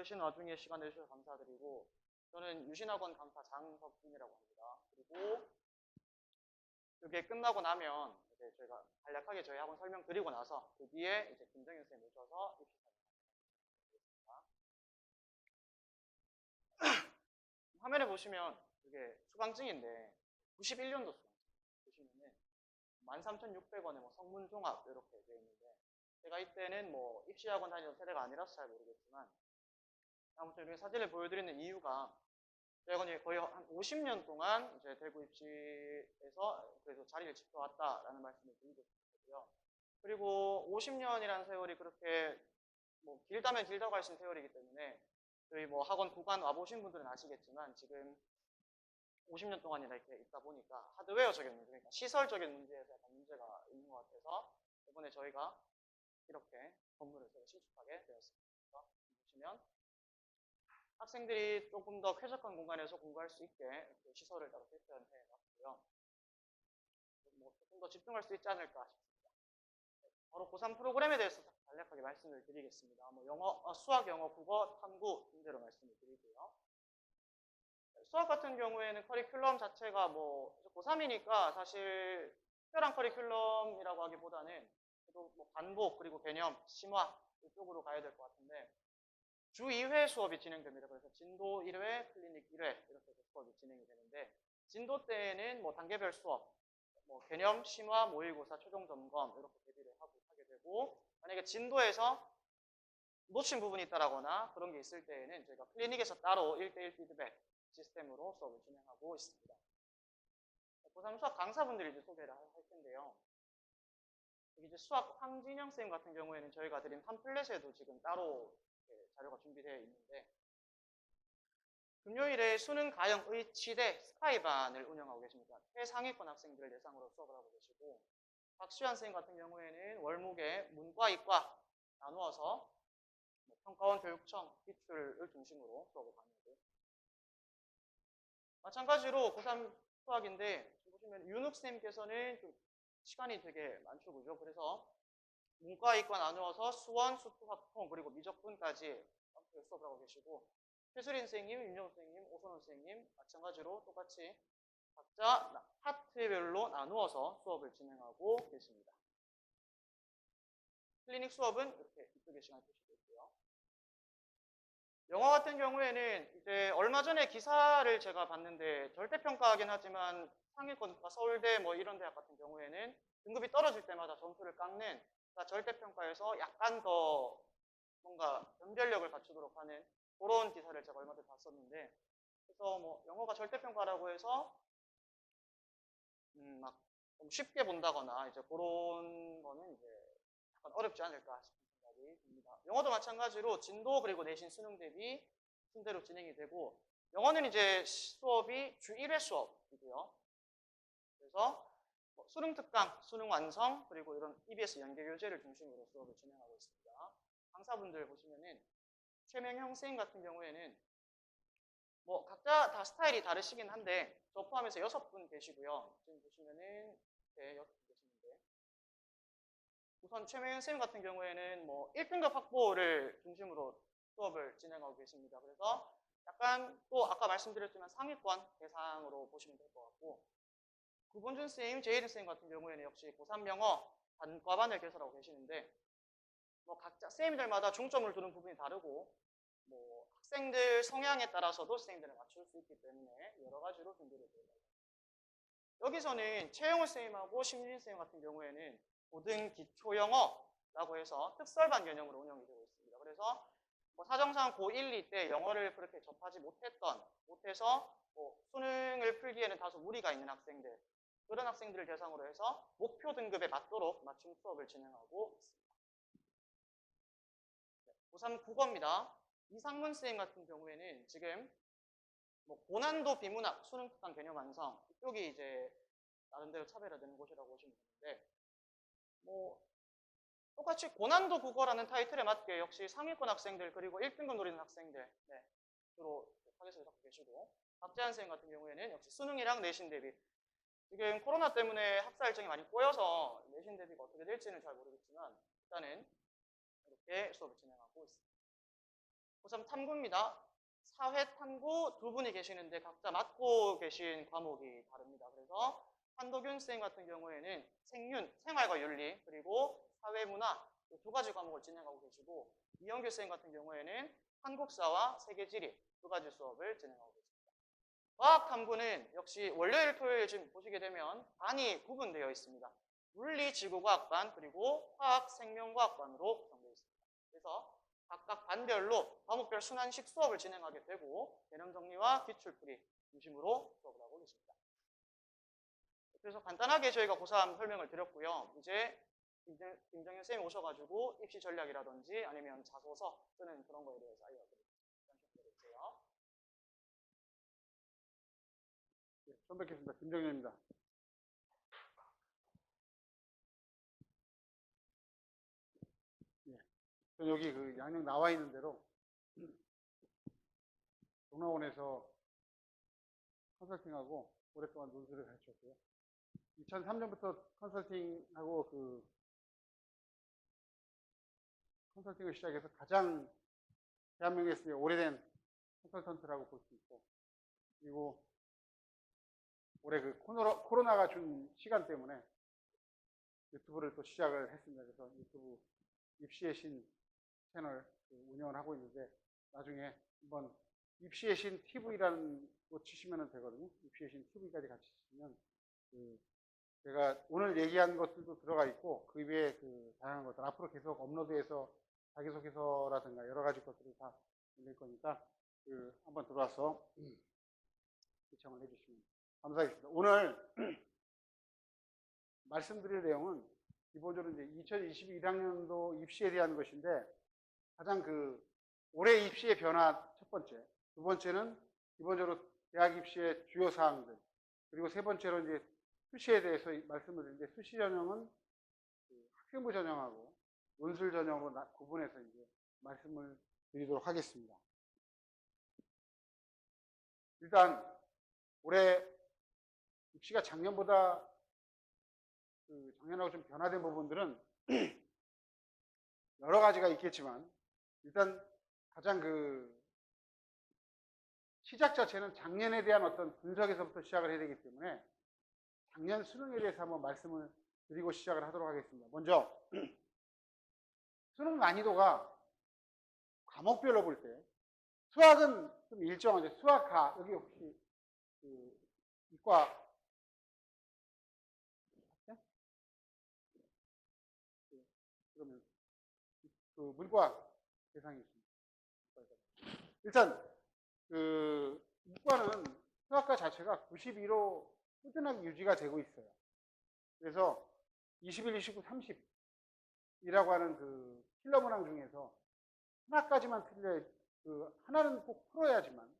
바쁘신 와중에 시간 내주셔서 감사드리고, 저는 유신학원 강사 장석진이라고 합니다. 그리고 이게 끝나고 나면 이제 저희가 간략하게 저희 학원 설명드리고 나서 그 뒤에 이제 김정현 선생님 모셔서 입시 설명드리겠습니다. 화면에 보시면 이게 수강증인데 91년도 수강증 보시면은 13,600원에 뭐 성문종합 이렇게 되어 있는데, 제가 이때는 뭐 입시학원 다니던 세대가 아니라서 잘 모르겠지만 아무튼 이렇게 사진을 보여드리는 이유가, 제가 거의 한 50년 동안 이제 대구 입시에서 그래서 자리를 지켜왔다라는 말씀을 드리고 싶고요. 그리고 50년이라는 세월이 그렇게 뭐 길다면 길다고 하신 세월이기 때문에 저희 뭐 학원 구간 와보신 분들은 아시겠지만 지금 50년 동안이나 이렇게 있다 보니까 하드웨어적인 문제, 그러니까 시설적인 문제에서 약간 문제가 있는 것 같아서 이번에 저희가 이렇게 건물을 새로 신축하게 되었습니다. 보시면 학생들이 조금 더 쾌적한 공간에서 공부할 수 있게 이렇게 시설을 따로 개편해 놨고요. 뭐 조금 더 집중할 수 있지 않을까 싶습니다. 바로 고3 프로그램에 대해서 간략하게 말씀을 드리겠습니다. 뭐 수학, 영어, 국어, 탐구 등대로 말씀을 드리고요. 수학 같은 경우에는 커리큘럼 자체가 뭐 고3이니까 사실 특별한 커리큘럼이라고 하기보다는 그래도 뭐 반복 그리고 개념, 심화 이쪽으로 가야 될 것 같은데, 주 2회 수업이 진행됩니다. 그래서 진도 1회, 클리닉 1회 이렇게 수업이 진행이 되는데, 진도 때에는 뭐 단계별 수업, 뭐 개념, 심화, 모의고사, 최종 점검 이렇게 대비를 하게 되고, 만약에 진도에서 놓친 부분이 있다라거나 그런 게 있을 때에는 저희가 클리닉에서 따로 1대1 피드백 시스템으로 수업을 진행하고 있습니다. 고3 수학 강사분들이 이제 소개를 할 텐데요. 이제 수학 황진영 쌤 같은 경우에는 저희가 드린 팜플렛에도 지금 따로 자료가 준비되어 있는데, 금요일에 수능 가형 의치대 스카이반을 운영하고 계십니다. 최상위권 학생들을 대상으로 수업을 하고 계시고, 박수현 쌤 같은 경우에는 월목에 문과, 이과 나누어서 평가원 교육청 기출을 중심으로 수업을 강의하고 있습니다. 마찬가지로 고3 수학인데 보시면 윤욱 쌤께서는 좀 시간이 되게 많죠, 그죠? 그래서 문과, 이과 나누어서 수원, 수투, 확통 그리고 미적분까지 수업을 하고 계시고, 최수린 선생님, 윤정 선생님, 오선호 선생님 마찬가지로 똑같이 각자 파트별로 나누어서 수업을 진행하고 계십니다. 클리닉 수업은 이렇게 이쪽에 시간을 보시고 있고요. 영어 같은 경우에는 이제 얼마 전에 기사를 제가 봤는데, 절대평가하긴 하지만 상위권과 서울대 뭐 이런 대학 같은 경우에는 등급이 떨어질 때마다 점수를 깎는, 그러니까 절대평가에서 약간 더 뭔가 변별력을 갖추도록 하는 그런 기사를 제가 얼마 전에 봤었는데, 그래서 뭐 영어가 절대평가라고 해서 막 좀 쉽게 본다거나 이제 그런 거는 이제 약간 어렵지 않을까 싶은 생각이 듭니다. 영어도 마찬가지로 진도 그리고 내신 수능 대비 순대로 진행이 되고, 영어는 이제 수업이 주 1회 수업이고요. 그래서 뭐 수능 특강, 수능 완성 그리고 이런 EBS 연계 교재를 중심으로 수업을 진행하고 있습니다. 강사분들 보시면은 최명형 선생님 같은 경우에는 뭐 각자 다 스타일이 다르시긴 한데 저 포함해서 6분 계시고요. 지금 보시면은 6분 계시는데, 우선 최명현 선생님 같은 경우에는 뭐 1등급 확보를 중심으로 수업을 진행하고 계십니다. 그래서 약간 또 아까 말씀드렸지만 상위권 대상으로 보시면 될 것 같고, 구본준 선생님, 제이든 선생님 같은 경우에는 역시 고3 영어 단과반을 개설하고 계시는데, 뭐 각자 선생님들마다 중점을 두는 부분이 다르고 뭐 학생들 성향에 따라서도 선생님들을 맞출 수 있기 때문에 여러 가지로 준비를 되어 있습니다. 여기서는 최영호 선생님하고 심진 선생님 같은 경우에는 고등 기초 영어라고 해서 특설반 개념으로 운영이 되고 있습니다. 그래서 뭐 사정상 고1, 2 때 영어를 그렇게 접하지 못해서 뭐 수능을 풀기에는 다소 무리가 있는 학생들, 그런 학생들을 대상으로 해서 목표 등급에 맞도록 맞춤 수업을 진행하고 있습니다. 고3 국어입니다. 이상문 선생님 같은 경우에는 지금 뭐 고난도 비문학, 수능 특강 개념 완성 이쪽이 이제 나름대로 차별화되는 곳이라고 보시면 되는데, 뭐 똑같이 고난도 국어라는 타이틀에 맞게 역시 상위권 학생들 그리고 1등급 노리는 학생들 주로 타겟을 잡고 계시고, 박재한 선생님 같은 경우에는 역시 수능이랑 내신 대비, 지금 코로나 때문에 학사 일정이 많이 꼬여서 내신 대비가 어떻게 될지는 잘 모르겠지만 일단은 이렇게 수업을 진행하고 있습니다. 3점 탐구입니다. 사회 탐구 두 분이 계시는데 각자 맡고 계신 과목이 다릅니다. 그래서 한도균 쌤 같은 경우에는 생윤, 생활과 윤리, 그리고 사회문화 이 두 가지 과목을 진행하고 계시고, 이영규 쌤 같은 경우에는 한국사와 세계지리 두 가지 수업을 진행하고 계십니다. 과학 탐구는 역시 월요일, 토요일 지금 보시게 되면 반이 구분되어 있습니다. 물리 지구과학반 그리고 화학 생명과학반으로 구성되어 있습니다. 그래서 각각 반별로 과목별 순환식 수업을 진행하게 되고 개념 정리와 기출풀이 중심으로 수업을 하고 계십니다. 그래서 간단하게 저희가 고3 설명을 드렸고요. 이제 김정현 쌤이 오셔가지고 입시 전략이라든지 아니면 자소서 쓰는 그런 거에 대해서 알려드리겠습니다. 네, 처음 뵙겠습니다. 김정현입니다. 네, 전 여기 그 양양 나와 있는 대로 동라원에서 컨설팅하고 오랫동안 논술을 가르쳤고요. 2003년부터 컨설팅하고 컨설팅을 시작해서 가장 대한민국에서 오래된 컨설턴트라고 볼 수 있고, 그리고 올해 그 코로나가 준 시간 때문에 유튜브를 또 시작을 했습니다. 그래서 유튜브 입시의 신 채널 운영을 하고 있는데, 나중에 한번 입시의 신 TV라는 거 치시면 되거든요. 입시의 신 TV까지 같이 치시면 제가 오늘 얘기한 것들도 들어가 있고, 그 외에 다양한 것들 앞으로 계속 업로드해서 자기소개서라든가 여러 가지 것들을 다 올릴 거니까 한번 들어와서 시청을 해주시면 감사하겠습니다. 오늘 말씀드릴 내용은 기본적으로 이제 2021학년도 입시에 대한 것인데, 가장 올해 입시의 변화 첫 번째, 두 번째는 기본적으로 대학 입시의 주요 사항들, 그리고 세 번째로 이제 수시에 대해서 말씀을 드리는데, 수시 전형은 학생부 전형하고 논술 전형으로 구분해서 이제 말씀을 드리도록 하겠습니다. 일단 올해 입시가 작년보다 작년하고 좀 변화된 부분들은 여러 가지가 있겠지만, 일단 가장 시작 자체는 작년에 대한 어떤 분석에서부터 시작을 해야 되기 때문에 작년 수능에 대해서 한번 말씀을 드리고 시작을 하도록 하겠습니다. 먼저 수능 난이도가 과목별로 볼 때 수학은 좀 일정하죠. 수학과 여기 혹시 이과 그러면 문과 대상이 있습니다. 일단 이과는 수학과 자체가 92로 꾸준하게 유지가 되고 있어요. 그래서 21, 29, 30이라고 하는 킬러 문항 중에서 하나까지만 틀려, 하나는 꼭 풀어야지만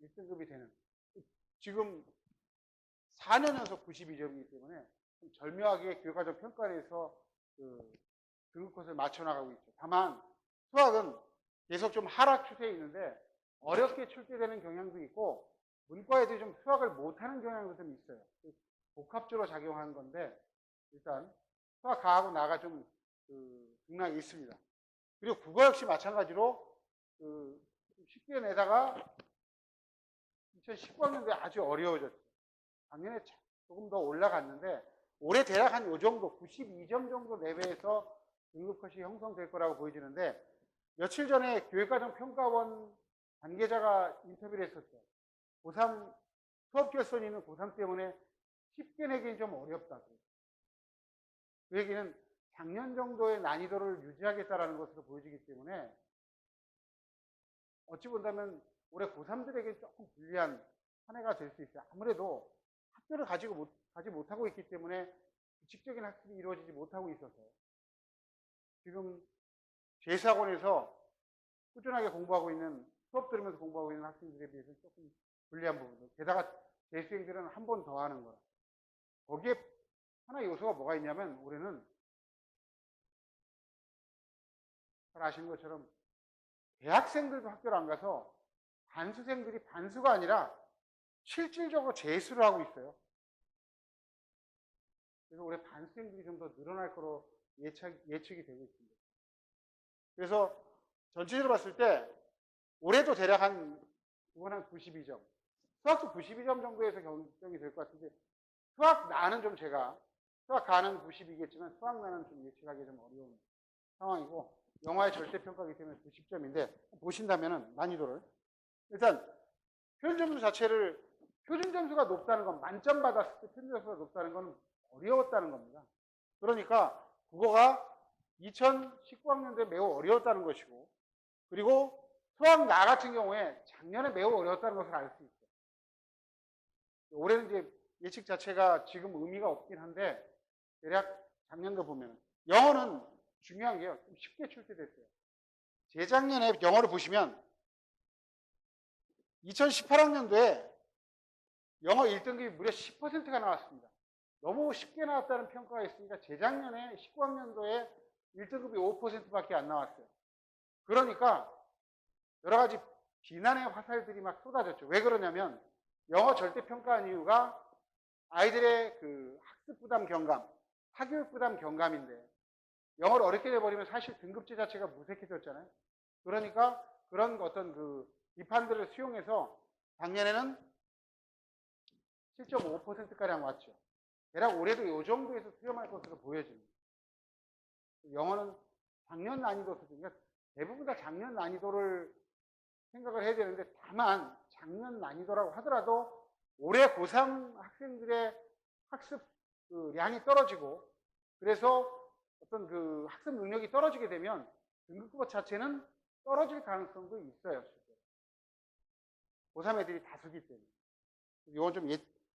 1등급이 되는, 지금 4년 연속 92점이기 때문에 좀 절묘하게 교육과정 평가에서 등급컷을 맞춰나가고 있죠. 다만 수학은 계속 좀 하락 추세에 있는데 어렵게 출제되는 경향도 있고, 문과 애들이 좀 수학을 못하는 경향도 좀 있어요. 복합적으로 작용하는 건데, 일단 수학 가하고 나가 좀 등락이 있습니다. 그리고 국어 역시 마찬가지로 쉽게 내다가 2019학년도에 아주 어려워졌죠. 작년에 조금 더 올라갔는데 올해 대략 한 요 정도 92점 정도 레벨에서 등급컷이 형성될 거라고 보여지는데, 며칠 전에 교육과정 평가원 관계자가 인터뷰를 했었죠. 고3 수업 결손이 있는 고3 때문에 쉽게 내기는 좀 어렵다. 그 얘기는 작년 정도의 난이도를 유지하겠다라는 것으로 보여지기 때문에 어찌 본다면 올해 고3들에게 조금 불리한 한 해가 될 수 있어요. 아무래도 학교를 가지 못하고 있기 때문에 규칙적인 학습이 이루어지지 못하고 있어서 지금 재수학원에서 꾸준하게 공부하고 있는, 수업 들으면서 공부하고 있는 학생들에 비해서 조금 불리한 부분들. 게다가 재수생들은 한 번 더 하는 거라. 거기에 하나 요소가 뭐가 있냐면, 올해는 잘 아시는 것처럼 대학생들도 학교를 안 가서 반수생들이 반수가 아니라 실질적으로 재수를 하고 있어요. 그래서 올해 반수생들이 좀 더 늘어날 거로 예측이 되고 있습니다. 그래서 전체적으로 봤을 때 올해도 대략 이번 한 92점. 수학도 92점 정도에서 결정이 될 것 같은데, 수학 나는 좀 제가, 수학 가는 90이겠지만 수학 나는 좀 예측하기 좀 어려운 상황이고, 영어의 절대평가이기 때문에 90점인데, 보신다면은 난이도를. 일단, 표준 점수 자체를, 표준 점수가 높다는 건, 만점 받았을 때 표준 점수가 높다는 건 어려웠다는 겁니다. 그러니까, 국어가 2019학년도에 매우 어려웠다는 것이고, 그리고 수학 나 같은 경우에 작년에 매우 어려웠다는 것을 알 수 있어요. 올해는 이제 예측 자체가 지금 의미가 없긴 한데, 대략 작년도 보면, 영어는 중요한 게요. 좀 쉽게 출제됐어요. 재작년에 영어를 보시면, 2018학년도에 영어 1등급이 무려 10%가 나왔습니다. 너무 쉽게 나왔다는 평가가 있으니까 재작년에 19학년도에 1등급이 5%밖에 안 나왔어요. 그러니까 여러 가지 비난의 화살들이 막 쏟아졌죠. 왜 그러냐면 영어 절대평가한 이유가 아이들의 그 학습 부담 경감, 사교육 부담 경감인데 영어를 어렵게 돼버리면 사실 등급제 자체가 무색해졌잖아요. 그러니까 그런 어떤 그 비판들을 수용해서 작년에는 7.5%가량 왔죠. 대략 올해도 이 정도에서 수렴할 것으로 보여집니다. 영어는 작년 난이도 수준, 그러니까 대부분 다 작년 난이도를 생각을 해야 되는데 다만 작년 난이도라고 하더라도 올해 고3 학생들의 학습 그 량이 떨어지고 그래서 어떤 그 학습 능력이 떨어지게 되면 등급고 자체는 떨어질 가능성도 있어요. 실제로. 고3 애들이 다수기 때문에. 이건 좀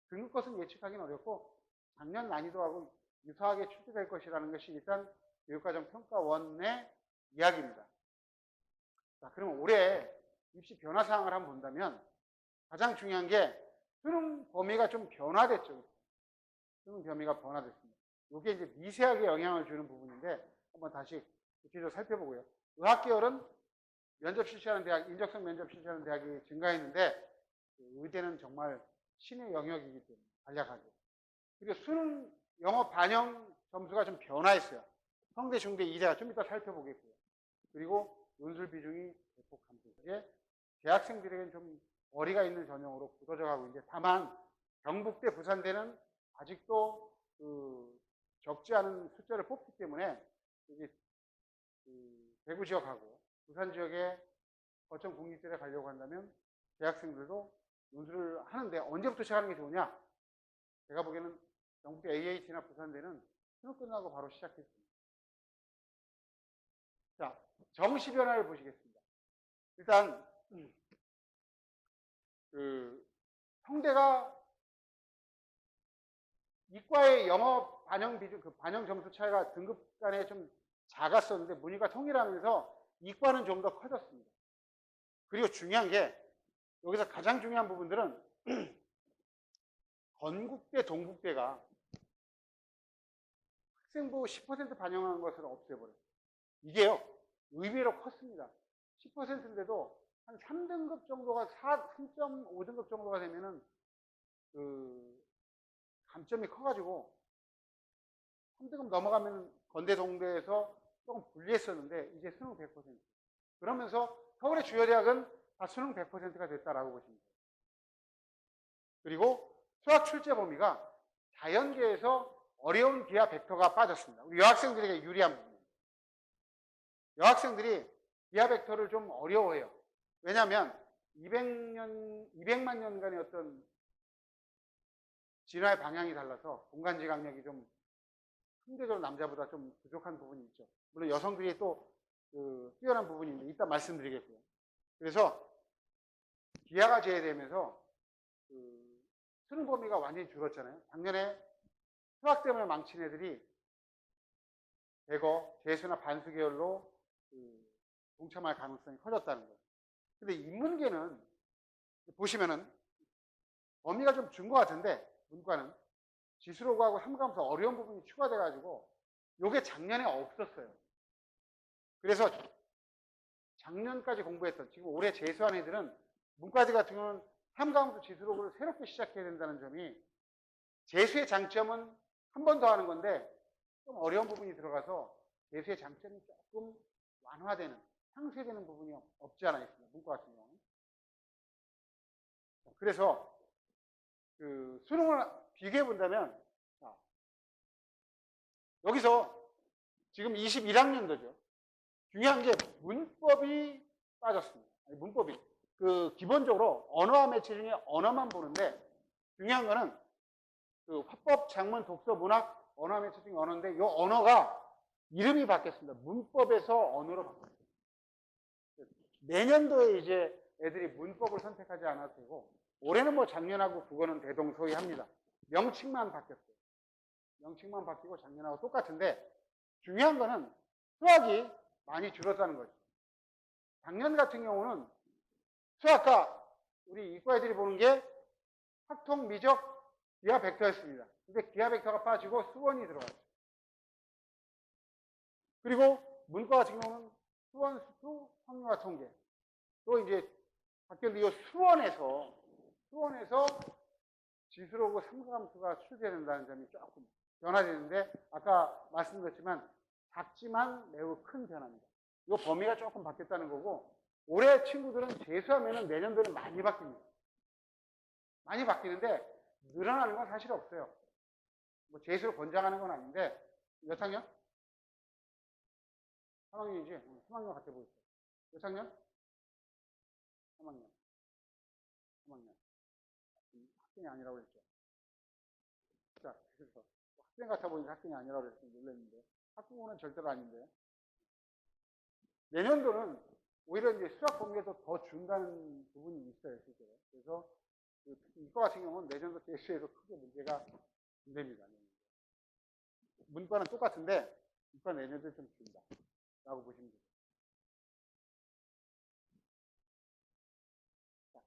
등급 것은 예측하기는 어렵고 작년 난이도하고 유사하게 출제될 것이라는 것이 일단 교육과정 평가원의 이야기입니다. 자, 그럼 올해 입시 변화 사항을 한번 본다면 가장 중요한 게 수능 범위가 좀 변화됐죠. 수능 범위가 변화됐습니다. 이게 이제 미세하게 영향을 주는 부분인데 한번 다시 구체적으로 살펴보고요. 의학계열은 면접 실시하는 대학, 인적성 면접 실시하는 대학이 증가했는데 의대는 정말 신의 영역이기 때문에 간략하게. 그리고 수능 영어 반영 점수가 좀 변화했어요. 성대, 중대, 이대가 좀 이따 살펴보겠고요. 그리고 논술 비중이 대폭 감소. 이게 대학생들에게는 좀 어리가 있는 전형으로 굳어져 가고 있는데 다만 경북대, 부산대는 아직도 그 적지 않은 숫자를 뽑기 때문에 여기 그 대구 지역하고 부산 지역에 거점 국립대에 가려고 한다면 대학생들도 논술을 하는데 언제부터 시작하는 게 좋으냐? 제가 보기에는 경북대 AH나 부산대는 수능 끝나고 바로 시작했습니다. 자, 정시 변화를 보시겠습니다. 일단 그 성대가 이과의 영어 반영 비중, 그 반영 점수 차이가 등급 간에 좀 작았었는데 문의가 통일하면서 이과는 좀 더 커졌습니다. 그리고 중요한 게 여기서 가장 중요한 부분들은 건국대, 동국대가 학생부 10% 반영한 것을 없애버려요. 이게요, 의외로 컸습니다. 10%인데도 한 3등급 정도가, 3.5등급 정도가 되면은 그 감점이 커가지고 3등급 넘어가면 건대, 동대에서 조금 불리했었는데 이제 수능 100%. 그러면서 서울의 주요 대학은 다 수능 100%가 됐다라고 보시면 돼요. 그리고 수학 출제 범위가 자연계에서 어려운 기하 벡터가 빠졌습니다. 우리 여학생들에게 유리한 부분입니다. 여학생들이 기하 벡터를 좀 어려워해요. 왜냐하면 200만 년간의 어떤 진화의 방향이 달라서 공간 지각력이 좀 상대적으로 남자보다 좀 부족한 부분이 있죠. 물론 여성들이 또 뛰어난 부분이 있는데 이따 말씀드리겠고요. 그래서 기하가 제외되면서 수능 범위가 완전히 줄었잖아요. 작년에 수학 때문에 망친 애들이 대거 재수나 반수 계열로 동참할 가능성이 커졌다는 거예요. 근데 인문계는 보시면은 범위가 좀 준 것 같은데 문과는 지수로그하고 삼가하면서 어려운 부분이 추가돼가지고 이게 작년에 없었어요. 그래서 작년까지 공부했던 지금 올해 재수한 애들은 문과들 같은 경우는 삼가함수 지수로그를 새롭게 시작해야 된다는 점이 재수의 장점은 한 번 더 하는 건데 좀 어려운 부분이 들어가서 재수의 장점이 조금 완화되는 상쇄되는 부분이 없지 않아 있습니다. 문과 같은 경우는. 그래서 그 수능을 비교해 본다면, 자, 여기서 지금 21학년도죠. 중요한 게 문법이 빠졌습니다. 아니, 문법이. 그 기본적으로 언어와 매체 중에 언어만 보는데 중요한 거는 그 화법, 장문, 독서, 문학, 언어와 매체 중에 언어인데 이 언어가 이름이 바뀌었습니다. 문법에서 언어로 바뀌었어요. 내년도에 이제 애들이 문법을 선택하지 않아도 되고 올해는 뭐 작년하고 그거는 대동소이합니다. 명칭만 바뀌었어요. 명칭만 바뀌고 작년하고 똑같은데 중요한 거는 수학이 많이 줄었다는 거죠. 작년 같은 경우는 수학과 우리 이과 애들이 보는 게 확통, 미적, 기하 벡터였습니다. 근데 기하 벡터가 빠지고 수원이 들어갔죠. 그리고 문과 같은 경우는 수원, 수투, 확률과 통계. 또 이제 바뀌었는데 이 수원에서 지수로고 삼각함수가 출제된다는 점이 조금 변화되는데 아까 말씀드렸지만 작지만 매우 큰 변화입니다. 이 범위가 조금 바뀌었다는 거고 올해 친구들은 재수하면 내년도는 많이 바뀝니다. 많이 바뀌는데 늘어나는 건 사실 없어요. 뭐 재수를 권장하는 건 아닌데 몇 학년? 3학년이지? 3학년 같아 보이죠. 몇 학년? 3학년. 학생이 아니라고 그랬죠. 자, 그래서 학생 같아 보니까 학생이 아니라고 그래서 놀랐는데 학부모는 절대로 아닌데 내년도는 오히려 이제 수학 범위에서 더 준다는 부분이 있어요, 실제로. 그래서 특히 이과 같은 경우는 내년도 재수에서 크게 문제가 안 됩니다. 문과는 똑같은데 이과 내년도에 좀 준다. 라고 보시면 돼요.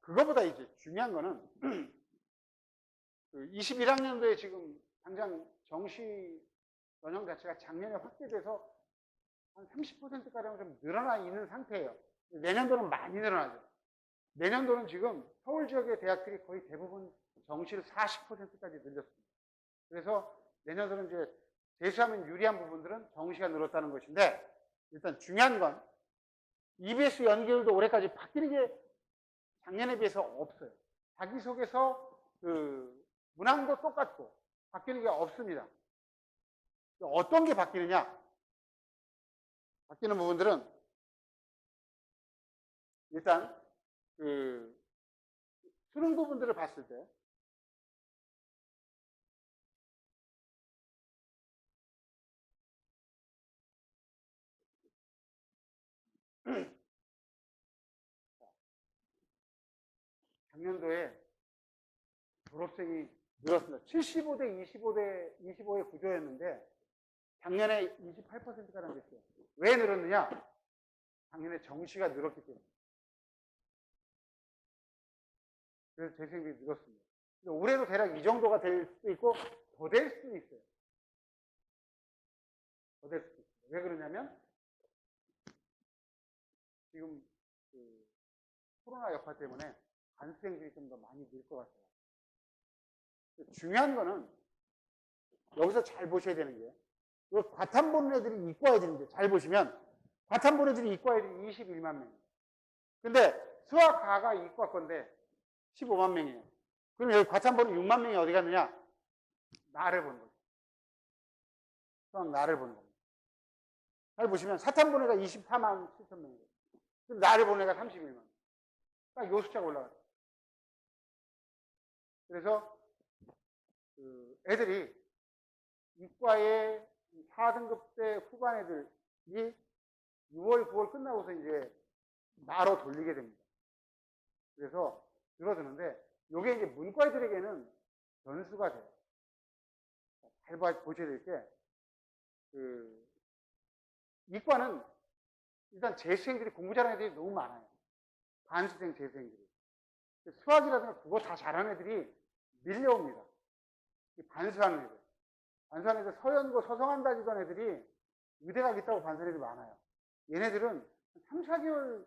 그거보다 이제 중요한 거는 그 21학년도에 지금 당장 정시 전형 자체가 작년에 확대돼서 한 30%가량 좀 늘어나 있는 상태예요. 내년도는 많이 늘어나죠. 내년도는 지금 서울 지역의 대학들이 거의 대부분 정시를 40%까지 늘렸습니다. 그래서 내년도는 이제 재수하면 유리한 부분들은 정시가 늘었다는 것인데 일단 중요한 건 EBS 연계율도 올해까지 바뀌는 게 작년에 비해서 없어요. 자기소개서 그 문항도 똑같고 바뀌는 게 없습니다. 어떤 게 바뀌느냐? 바뀌는 부분들은 일단 그 수능 부분들을 봤을 때 작년도에 졸업생이 늘었습니다. 75대 25의 구조였는데 작년에 28%가량 됐어요. 왜 늘었느냐? 작년에 정시가 늘었기 때문에. 그래서 재생들이 늘었습니다. 올해도 대략 이 정도가 될 수도 있고 더 될 수도 있어요. 더 될 수도 있어요. 왜 그러냐면 지금 그 코로나 여파 때문에 반수생들이 좀 더 많이 늘 것 같아요. 중요한 거는 여기서 잘 보셔야 되는 게 과탐 보는 애들이 이과 애들인데 잘 보시면 과탐 보는 애들이 이과 애들이 21만 명이에요. 근데 수학과가 이과 건데 15만 명이에요. 그럼 여기 과탐 보는 6만 명이 어디 갔느냐? 나를 보는 거죠. 수학 나를 보는 겁니다. 잘 보시면 사탐 보는 애가 24만 7천 명이에요. 그럼 나를 보는 애가 31만 명. 딱 요 숫자가 올라가요. 그래서 그 애들이 이과의 4등급 때 후반 애들이 6월, 9월 끝나고서 이제 나로 돌리게 됩니다. 그래서 줄어드는데 이게 이제 문과 애들에게는 변수가 돼요. 잘 보셔야 될 게 그 이과는 일단 재수생들이 공부 잘하는 애들이 너무 많아요. 반수생 재수생들이. 수학이라든가 국어 다 잘하는 애들이 밀려옵니다. 반수하는 애들. 반수하는 애들 서연고 서성한 다니던 애들이 의대 가겠다고 반수하는 애들이 많아요. 얘네들은 3, 4개월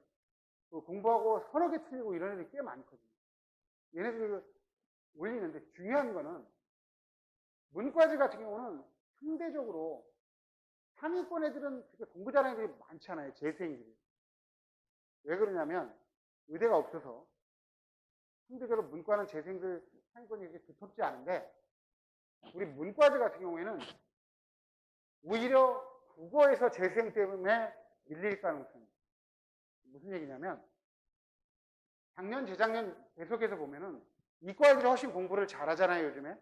공부하고 서너 개 틀리고 이런 애들이 꽤 많거든요. 얘네들이 올리는데 중요한 거는 문과지 같은 경우는 상대적으로 상위권 애들은 그렇게 공부 잘하는 애들이 많잖아요. 재수생들이. 왜 그러냐면 의대가 없어서 상대적으로 문과는 재생들 상위권이 이렇게 두텁지 않은데 우리 문과들 같은 경우에는 오히려 국어에서 재생 때문에 밀릴 가능성이 무슨 얘기냐면 작년, 재작년 계속해서 보면은 이과 애들이 훨씬 공부를 잘하잖아요, 요즘에.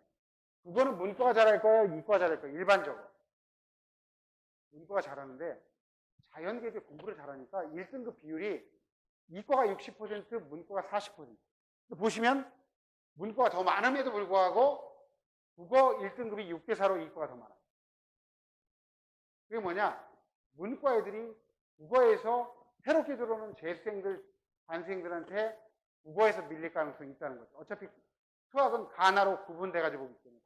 국어는 문과가 잘할 거예요, 이과가 잘할 거예요, 일반적으로. 문과가 잘하는데 자연계도 공부를 잘하니까 1등급 비율이 이과가 60%, 문과가 40%. 보시면 문과가 더 많음에도 불구하고 국어 1등급이 6대4로 이과가 더 많아요. 그게 뭐냐? 문과 애들이 국어에서 새롭게 들어오는 재수생들, 반수생들한테 국어에서 밀릴 가능성이 있다는 거죠. 어차피 수학은 가나로 구분돼가지고 보기 때문에.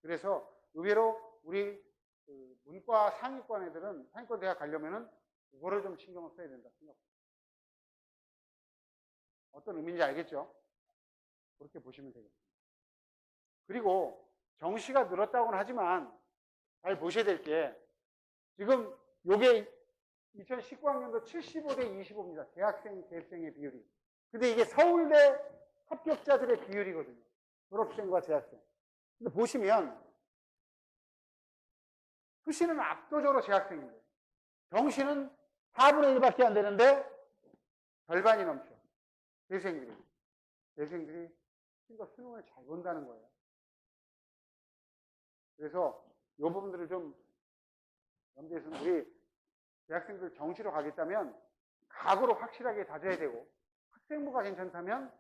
그래서 의외로 우리 그 문과 상위권 애들은 상위권 대학 가려면은 국어를 좀 신경을 써야 된다 생각합니다. 어떤 의미인지 알겠죠? 그렇게 보시면 되겠습니다. 그리고 정시가 늘었다고는 하지만 잘 보셔야 될 게 지금 요게 2019학년도 75대 25입니다. 대학생, 재학생의 비율이. 근데 이게 서울대 합격자들의 비율이거든요. 졸업생과 재학생. 근데 보시면 수시는 압도적으로 재학생인데 정시는 4분의 1밖에 안 되는데 절반이 넘죠. 재생들이. 재생들이 수능을 잘 본다는 거예요. 그래서 이 부분들을 좀 염두에서 우리 대학생들 정시로 가겠다면 각오로 확실하게 다져야 되고 학생부가 괜찮다면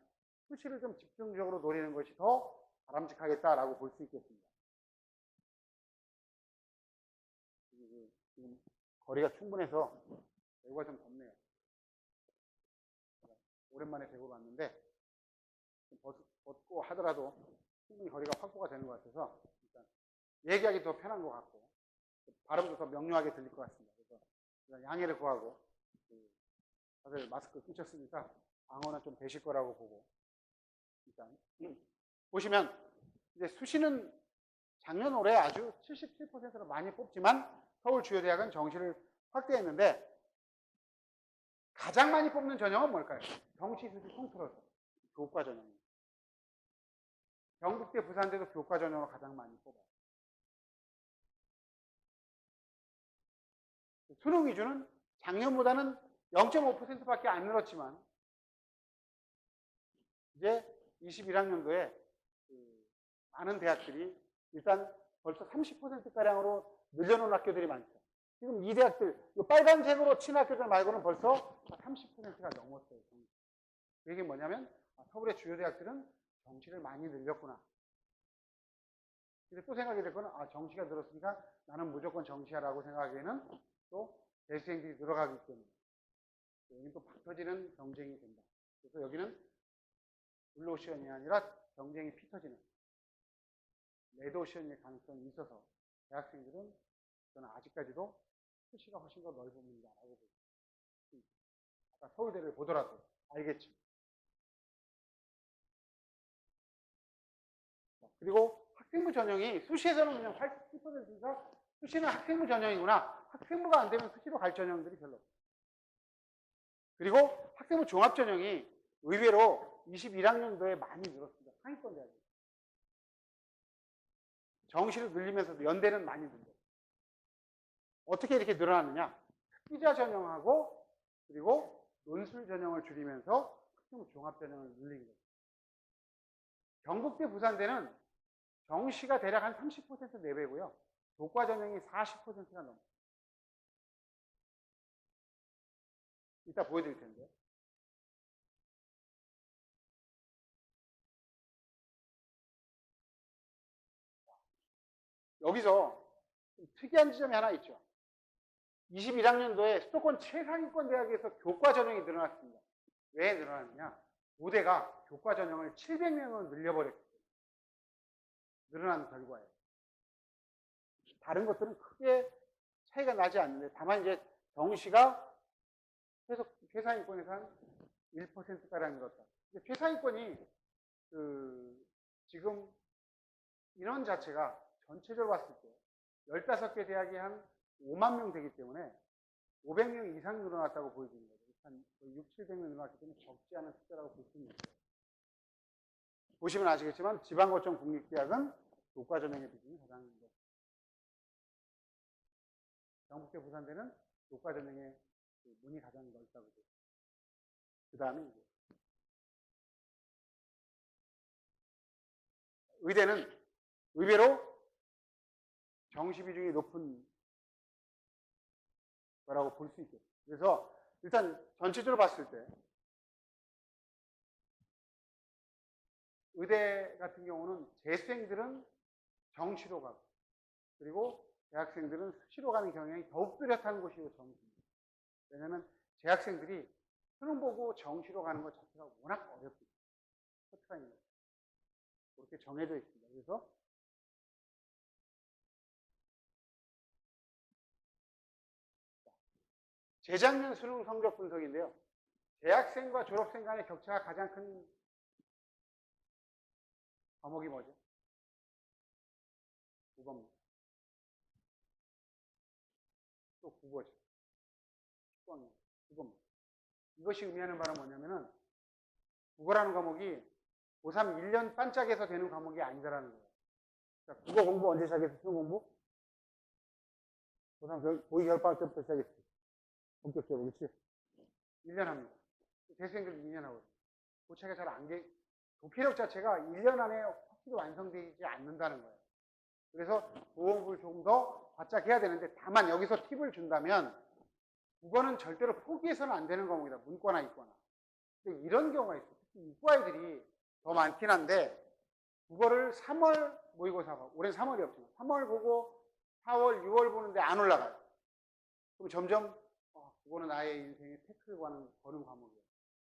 수시를 좀 집중적으로 노리는 것이 더 바람직하겠다라고 볼 수 있겠습니다. 지금 거리가 충분해서 대구가 좀 덥네요. 오랜만에 대구로 왔는데 벗고 하더라도 충분히 거리가 확보가 되는 것 같아서 일단 얘기하기 더 편한 것 같고 발음도 더 명료하게 들릴 것 같습니다. 그래서 양해를 구하고 다들 마스크 끼셨으니까 방어는 좀 되실 거라고 보고 일단 보시면 이제 수시는 작년 올해 아주 77%로 많이 뽑지만 서울 주요 대학은 정시를 확대했는데 가장 많이 뽑는 전형은 뭘까요? 정시 수시 통틀어서 교과 전형입니다. 경북대, 부산대도 교과 전형으로 가장 많이 뽑아요. 수능 위주는 작년보다는 0.5%밖에 안 늘었지만 이제 21학년도에 많은 대학들이 일단 벌써 30%가량으로 늘려놓은 학교들이 많죠. 지금 이 대학들, 빨간색으로 친 학교들 말고는 벌써 30%가 넘었어요. 이게 뭐냐면 서울의 주요 대학들은 정시를 많이 늘렸구나. 근데 또 생각이 될 거는 정시가 늘었으니까 나는 무조건 정시하라고 생각하기에는 또 재수생들이 늘어가기 때문에 여기는 또 박 터지는 경쟁이 된다. 그래서 여기는 블루오션이 아니라 경쟁이 피 터지는 레드오션일 가능성이 있어서 대학생들은 저는 아직까지도 수시가 훨씬 더 넓습니다라고 보고 있습니다. 아까 서울대를 보더라도 알겠죠. 그리고 학생부 전형이 수시에서는 그냥 87%니까 수시는 학생부 전형이구나. 학생부가 안 되면 수시로 갈 전형들이 별로 없어요. 그리고 학생부 종합 전형이 의외로 21학년도에 많이 늘었습니다. 상위권 대학이. 정시를 늘리면서도 연대는 많이 늘렸어요. 어떻게 이렇게 늘어났느냐? 특기자 전형하고 그리고 논술 전형을 줄이면서 학생부 종합 전형을 늘린 거예요. 경북대, 부산대는 정시가 대략 한 30% 내외고요. 교과 전형이 40%가 넘어요. 이따 보여드릴 텐데. 여기서 좀 특이한 지점이 하나 있죠. 21학년도에 수도권 최상위권 대학에서 교과 전형이 늘어났습니다. 왜 늘어났느냐? 고대가 교과 전형을 700명을 늘려버렸기 때문에 늘어난 결과예요. 다른 것들은 크게 차이가 나지 않는데 다만 이제 정시가 최상위권에서 한 1%가량 늘었다. 최상위권이 지금 인원 자체가 전체적으로 봤을 때 15개 대학이 한 5만 명 되기 때문에 500명 이상 늘어났다고 보여지는 거죠. 한 6, 700명 늘어났기 때문에 적지 않은 숫자라고 볼 수 있는 거예요. 보시면 아시겠지만 지방거점 국립대학은 교과 전형의 비중이 가장 높고 경북대 부산대는 교과 전형의 문이 가장 넓다고 돼요. 그 다음에 이제 의대는 의외로 정시 비중이 높은 거라고 볼 수 있겠죠. 그래서 일단 전체적으로 봤을 때 의대 같은 경우는 재수생들은 정시로 가고 그리고 대학생들은 수시로 가는 경향이 더욱 뚜렷한 곳이 정시입니다. 왜냐하면 재학생들이 수능 보고 정시로 가는 것 자체가 워낙 어렵기 때문에 커트가 있는 거죠. 그렇게 정해져 있습니다. 그래서 재작년 수능 성적 분석인데요. 재학생과 졸업생 간의 격차가 가장 큰 과목이 뭐죠? 국어입니다. 또 국어죠. 10번입니다. 국어입니다. 이것이 의미하는 바는 뭐냐면은 국어라는 과목이 고3 1년 반짝에서 되는 과목이 아니다라는 거예요. 자, 국어 공부 언제 시작했어? 수능 공부? 고3 고이 겨울방학 때부터 시작했지. 본격적으로, 그렇지? 1년 합니다. 대학생들도 2년 하고. 그 차이가 잘 안 돼. 도피력 자체가 1년 안에 확실히 완성되지 않는다는 거예요. 그래서 국어 공부를 조금 더 바짝 해야 되는데, 다만 여기서 팁을 준다면 국어는 절대로 포기해서는 안 되는 과목이다. 문과나 이과나. 근데 이런 경우가 있어요. 특히 이과 애들이 더 많긴 한데 국어를 3월 모의고사가 올해는 3월이었지만 3월 보고 4월, 6월 보는데 안 올라가요. 그럼 점점 국어는 나의 인생의 태클을 거는 과목이에요.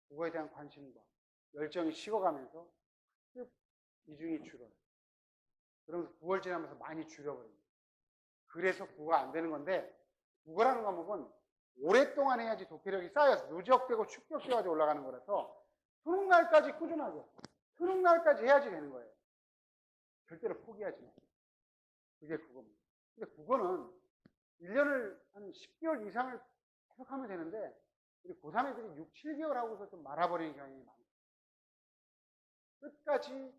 국어에 대한 관심과 열정이 식어가면서 비중이 줄어요. 그러면서 9월 지나면서 많이 줄여버립니다. 그래서 국어가 안 되는 건데 국어라는 과목은 오랫동안 해야지 도피력이 쌓여서 누적되고 축적되어서 올라가는 거라서 수능 날까지 꾸준하게 수능 날까지 해야지 되는 거예요. 절대로 포기하지 마세요. 그게 국어입니다. 근데 국어는 1년을 한 10개월 이상을 계속 하면 되는데 우리 고3 애들이 6, 7개월 하고서 좀 말아버리는 경향이 많아요. 끝까지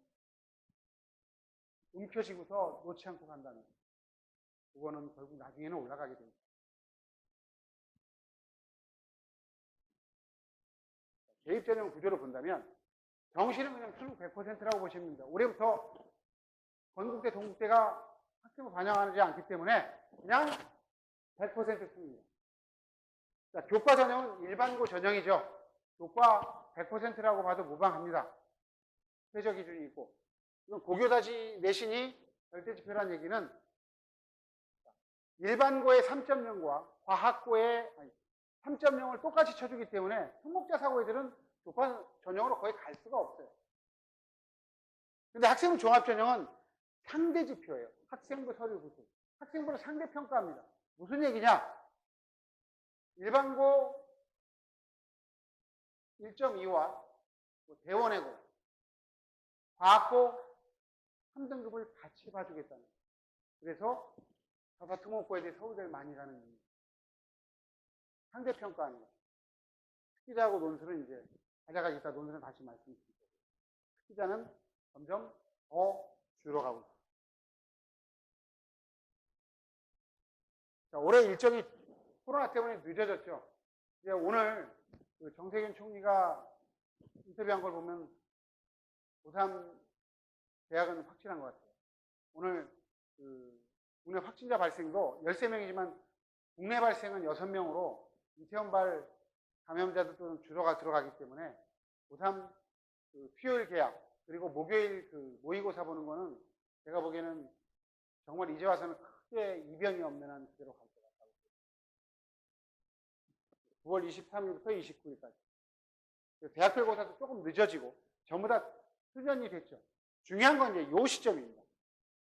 움켜쥐고서 놓지 않고 간다면 국어는 결국 나중에는 올라가게 됩니다. 대입전형 구조를 본다면 정시는 그냥 수능 100%라고 보시면 됩니다. 올해부터 건국대, 동국대가 학생을 반영하지 않기 때문에 그냥 100% 수능이에요. 자, 교과 전형은 일반고 전형이죠. 교과 100%라고 봐도 무방합니다. 최저 기준이 있고. 이건 고교다지 내신이 절대지표라는 얘기는 일반고의 3.0과 과학고의 3.0을 똑같이 쳐주기 때문에 특목자 사고 애들은 교과 전형으로 거의 갈 수가 없어요. 근데 학생부 종합전형은 상대지표예요. 학생부 서류 구술. 학생부를 상대평가합니다. 무슨 얘기냐? 일반고 1.2와 대원외고, 과학고 3등급을 같이 봐주겠다는 거예요. 그래서 서사 특목고에 대해 서울대를 많이 가는 이유. 상대평가하는 거죠. 특기자하고 논술은 이제 가져가 있다 논술은 다시 말씀드리고 특기자는 점점 더 줄어가고 있습니다. 자, 올해 일정이 코로나 때문에 늦어졌죠. 이제 오늘 그 정세균 총리가 인터뷰한 걸 보면 고3 대학은 확실한 것 같아요. 오늘 그 국내 확진자 발생도 13명이지만 국내 발생은 6명으로 이태원발 감염자들도 좀 줄어가 들어가기 때문에 고3 그 수요일 개학 그리고 목요일 그 모의고사 보는 거는 제가 보기에는 정말 이제 와서는 크게 이변이 없는 한 그대로 갈 것 같다고. 9월 23일부터 29일까지. 대학별 고사도 조금 늦어지고 전부 다 수련이 됐죠. 중요한 건 이제 요 시점입니다.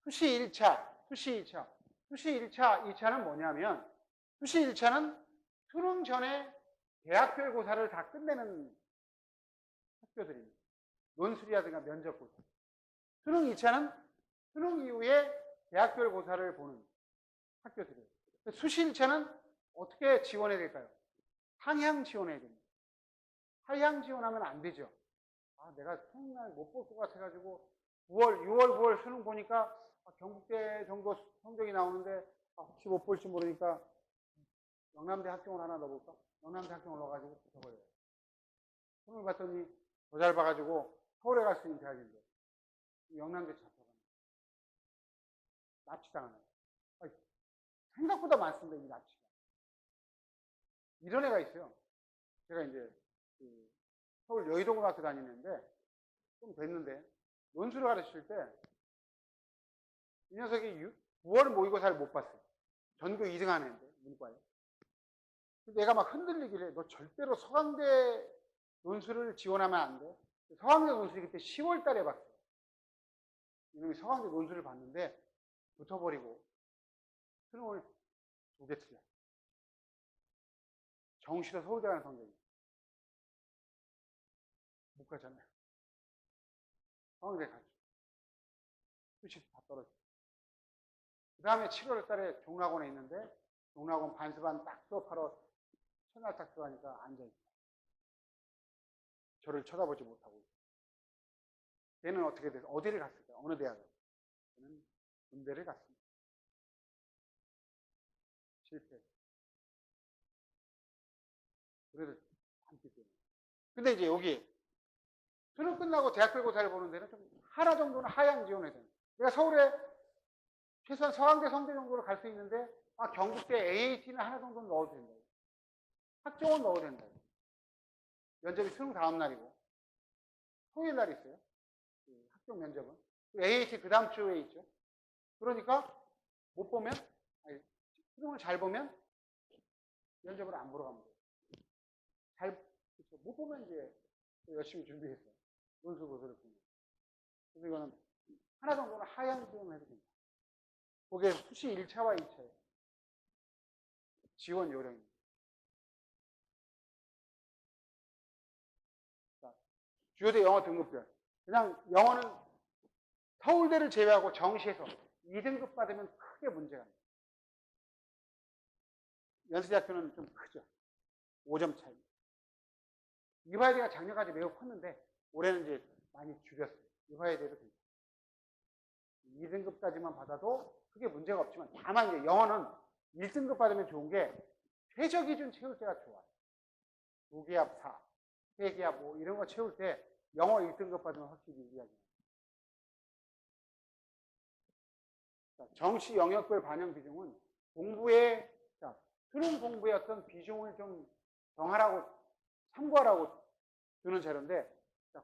수시 1차, 수시 2차. 수시 1차, 2차는 뭐냐면 수시 1차는 수능 전에 대학별 고사를 다 끝내는 학교들입니다. 논술이라든가 면접고사. 수능 2차는 수능 이후에 대학별 고사를 보는 학교들이에요. 수시 1차는 어떻게 지원해야 될까요? 상향 지원해야 됩니다. 하향 지원하면 안 되죠. 아, 내가 수능날 못 볼 것 같아가지고 6월, 9월 수능 보니까 경북대 정도 성적이 나오는데 혹시 못 볼지 모르니까 영남대 합격을 하나 넣어볼까? 영남대 합격을 넣어가지고 붙어버려요. 수능을 봤더니 더 잘 봐가지고 서울에 갈 수 있는 대학인데 영남대 잡혀가는 납치당하는 생각보다 많습니다. 이 납치가. 이런 애가 있어요. 제가 이제 그 서울 여의도고등학교 다니는데 좀 됐는데 논술을 가르칠 때 이 녀석이 9월 모의고사를 못 봤어요. 전교 2등 하는 애인데 문과에. 근데 얘가 막 흔들리길래 너 절대로 서강대 논술을 지원하면 안 돼. 서강대 논술이 그때 10월 달에 봤어요. 이놈이 서강대 논술을 봤는데 붙어버리고 수능을 2개 틀려. 정시로 서울대 가는 성적이. 못 가잖아요. 서강대 가죠. 수시 다 떨어져. 그 다음에 7월 달에 종락원에 있는데 종락원 반수반 딱 수업하러 첫날 딱 들어가니까 앉아있어요. 저를 쳐다보지 못하고 있어요. 걔는 어떻게 돼서 어디를 갔을까요? 어느 대학을? 걔는 군대를 갔습니다. 실패. 그래도 함께 때문에. 근데 이제 여기 수능 끝나고 대학별고사를 보는 데는 좀 하나 정도는 하향 지원해야 돼요. 내가 서울에 최소한 서강대 성대 정도로 갈 수 있는데 경북대 AAT는 하나 정도는 넣어도 된다. 학종은 넣어도 된다. 면접이 수능 다음 날이고 토요일 날 있어요. 학종 면접은. AAT 그 다음 주에 있죠. 그러니까 못 보면 수능을 잘 보면 면접을 안 보러 가면 돼요. 그렇죠. 못 보면 이제 열심히 준비했어요. 논술 고소를 보면. 그래서 이거는 하나 정도는 하향 지원을 해도 됩니다. 그게 수시 1차와 2차예요. 지원 요령입니다. 자, 주요대 영어 등급별. 그냥 영어는 서울대를 제외하고 정시에서 2등급 받으면 크게 문제가 있습니다. 연세대학교는 좀 크죠. 5점 차이. 이화여대가 작년까지 매우 컸는데 올해는 이제 많이 줄였어요. 이화여대도 괜찮아요. 2등급까지만 받아도 크게 문제가 없지만 다만 이제 영어는 1등급 받으면 좋은 게 최저 기준 채울 때가 좋아요. 2개합 4, 3개합 5 이런 거 채울 때 영어 1등급 받으면 확실히 유리하죠. 정시 영역별 반영 비중은 공부의 수능 공부의 어떤 비중을 좀 정하라고 참고하라고 주는 자료인데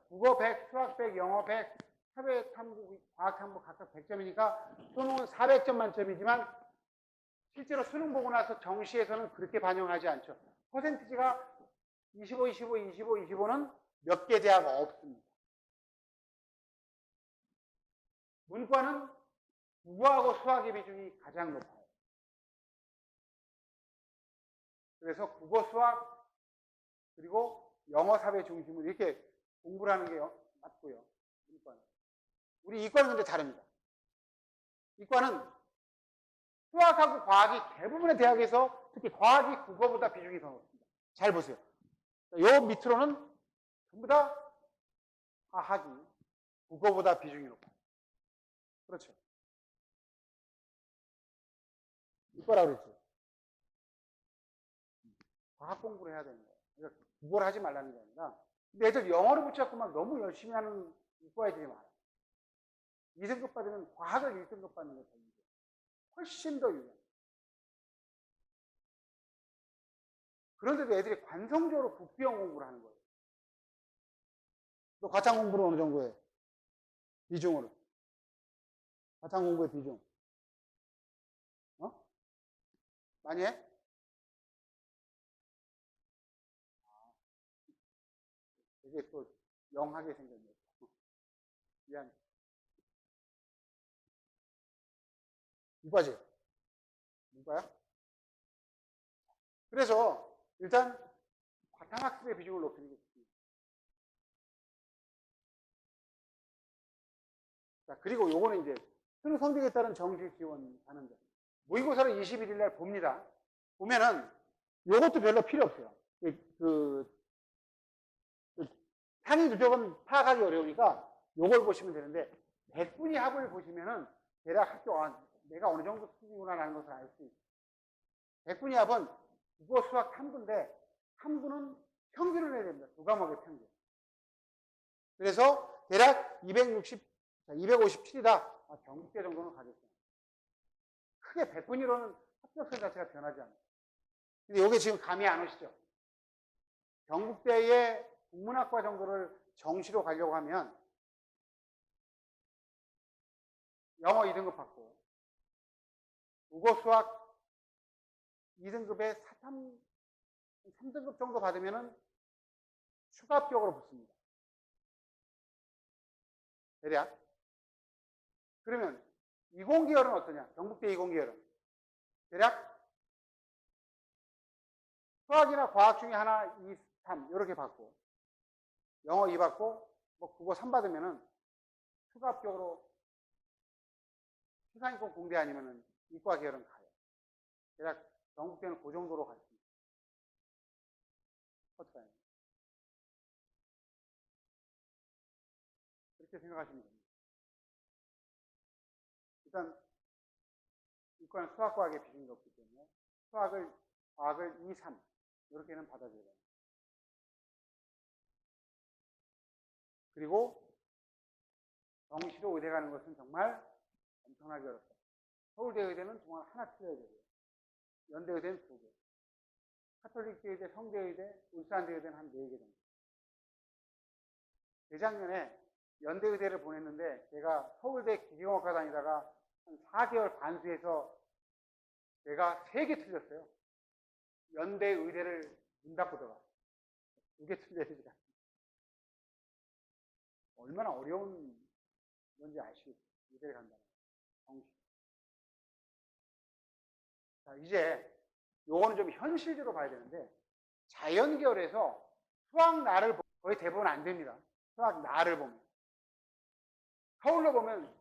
국어 100, 수학 100, 영어 100, 사회 탐구, 과학 탐구 각각 100점이니까 수능은 400점 만점이지만 실제로 수능 보고 나서 정시에서는 그렇게 반영하지 않죠. 퍼센티지가 25, 25, 25, 25는 몇 개 대학 없습니다. 문과는 국어하고 수학의 비중이 가장 높아요. 그래서 국어, 수학, 그리고 영어, 사회 중심으로 이렇게 공부를 하는 게 맞고요. 문과는. 우리 이과는 근데 다릅니다. 이과는 수학하고 과학이 대부분의 대학에서 특히 과학이 국어보다 비중이 더 높습니다. 잘 보세요. 요 밑으로는 전부 다 과학이 국어보다 비중이 높아요. 그렇죠. 이과라고 그랬죠. 과학 공부를 해야 되는 거예요. 그러니까 국어를 하지 말라는 게 아니라 근데 애들 영어를 붙잡고 막 너무 열심히 하는 이과 애들이 많아요. 2등급 받으면 과학을 1등급 받는 게 더 유리해요. 훨씬 더 유리해요. 그런데도 애들이 관성적으로 국비형 공부를 하는 거예요. 또 과창 공부는 어느 정도 해? 비중으로. 과창 공부의 비중. 많이 해? 되게 또 영하게 생겼네. 미안. 이과지? 이과야? 그래서 일단 과탕학습의 비중을 높이는 게 좋습니다. 자, 그리고 요거는 이제 수능 성적에 따른 정시 지원하는 점. 모의고사를 21일 날 봅니다. 보면은 요것도 별로 필요 없어요. 상위 누적은 파악하기 어려우니까 요걸 보시면 되는데, 백분위 합을 보시면은 대략 내가 어느 정도 수준이구나라는 것을 알 수 있어요. 백분위 합은 국어, 수학 3부인데 3부는 평균을 내야 됩니다. 두 과목의 평균. 그래서 대략 257이다. 경북대 정도는 가겠어요. 크게 백분위로는 합격선 자체가 변하지 않아요. 근데 이게 지금 감이 안 오시죠? 경북대의 국문학과 정도를 정시로 가려고 하면 영어 2등급 받고 국어, 수학 2등급에 3등급 정도 받으면은 추가 합격으로 붙습니다. 대략. 그러면 이공계열은 어떠냐? 경북대 이공계열은 대략 수학이나 과학 중에 하나, 2, 3 이렇게 받고 영어 2 받고 뭐 국어 3 받으면은 추가 합격으로 시상위권 공대 아니면은 이과 계열은 가요. 대략 경북대는 그 정도로 갔습니다. 어떡해요? 그렇게 생각하시면 됩니다. 일단 이과는 수학과학의 비중이 높기 때문에 과학을 2, 3 이렇게는 받아줘야 돼요. 그리고 정시로 의대 가는 것은 정말 엄청나게 어렵다. 서울대 의대는 정말 하나 틀려야 되고요. 연대 의대는 2개. 카톨릭대 의대, 성대 의대, 울산대 의대는 한 4개 정도. 재작년에 연대 의대를 보냈는데 제가 서울대 기계공학과 다니다가 한 4개월 반수해서 제가 3개 틀렸어요. 연대 의대를 문 닫고 들어갔어요. 2개 틀려야 되지. 얼마나 어려운 건지 아시겠죠? 의대를 간다는 정시. 자, 이제 요거는 좀 현실적으로 봐야 되는데, 자연계열에서 수학 나를 거의 대부분 안 됩니다. 수학 나를 보면. 서울로 보면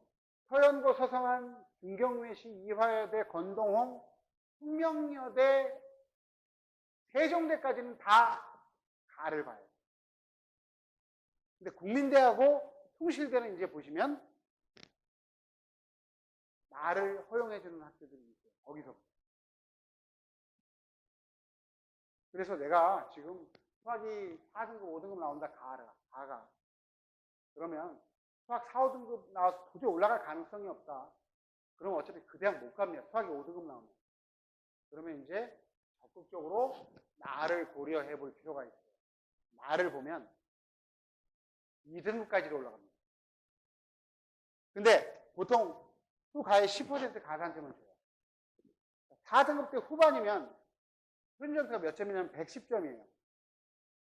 서연고, 서성한, 김경래시, 이화여대, 건동홍, 숙명여대, 세종대까지는 다 가를 봐요. 근데 국민대하고 통실대는 이제 보시면 나를 허용해주는 학교들이 있어요. 거기서. 그래서 내가 지금 수학이 4등급, 5등급 나온다, 가가. 그러면 수학 4, 5등급 나와서 도저히 올라갈 가능성이 없다. 그러면 어차피 그 대학 못 갑니다. 수학이 5등급 나오면. 그러면 이제 적극적으로 나를 고려해 볼 필요가 있어요. 나를 보면 2등급까지로 올라갑니다. 근데 보통 후가에 10% 가산점을 줘요. 4등급 때 후반이면 표준점수가 몇 점이냐면 110점이에요.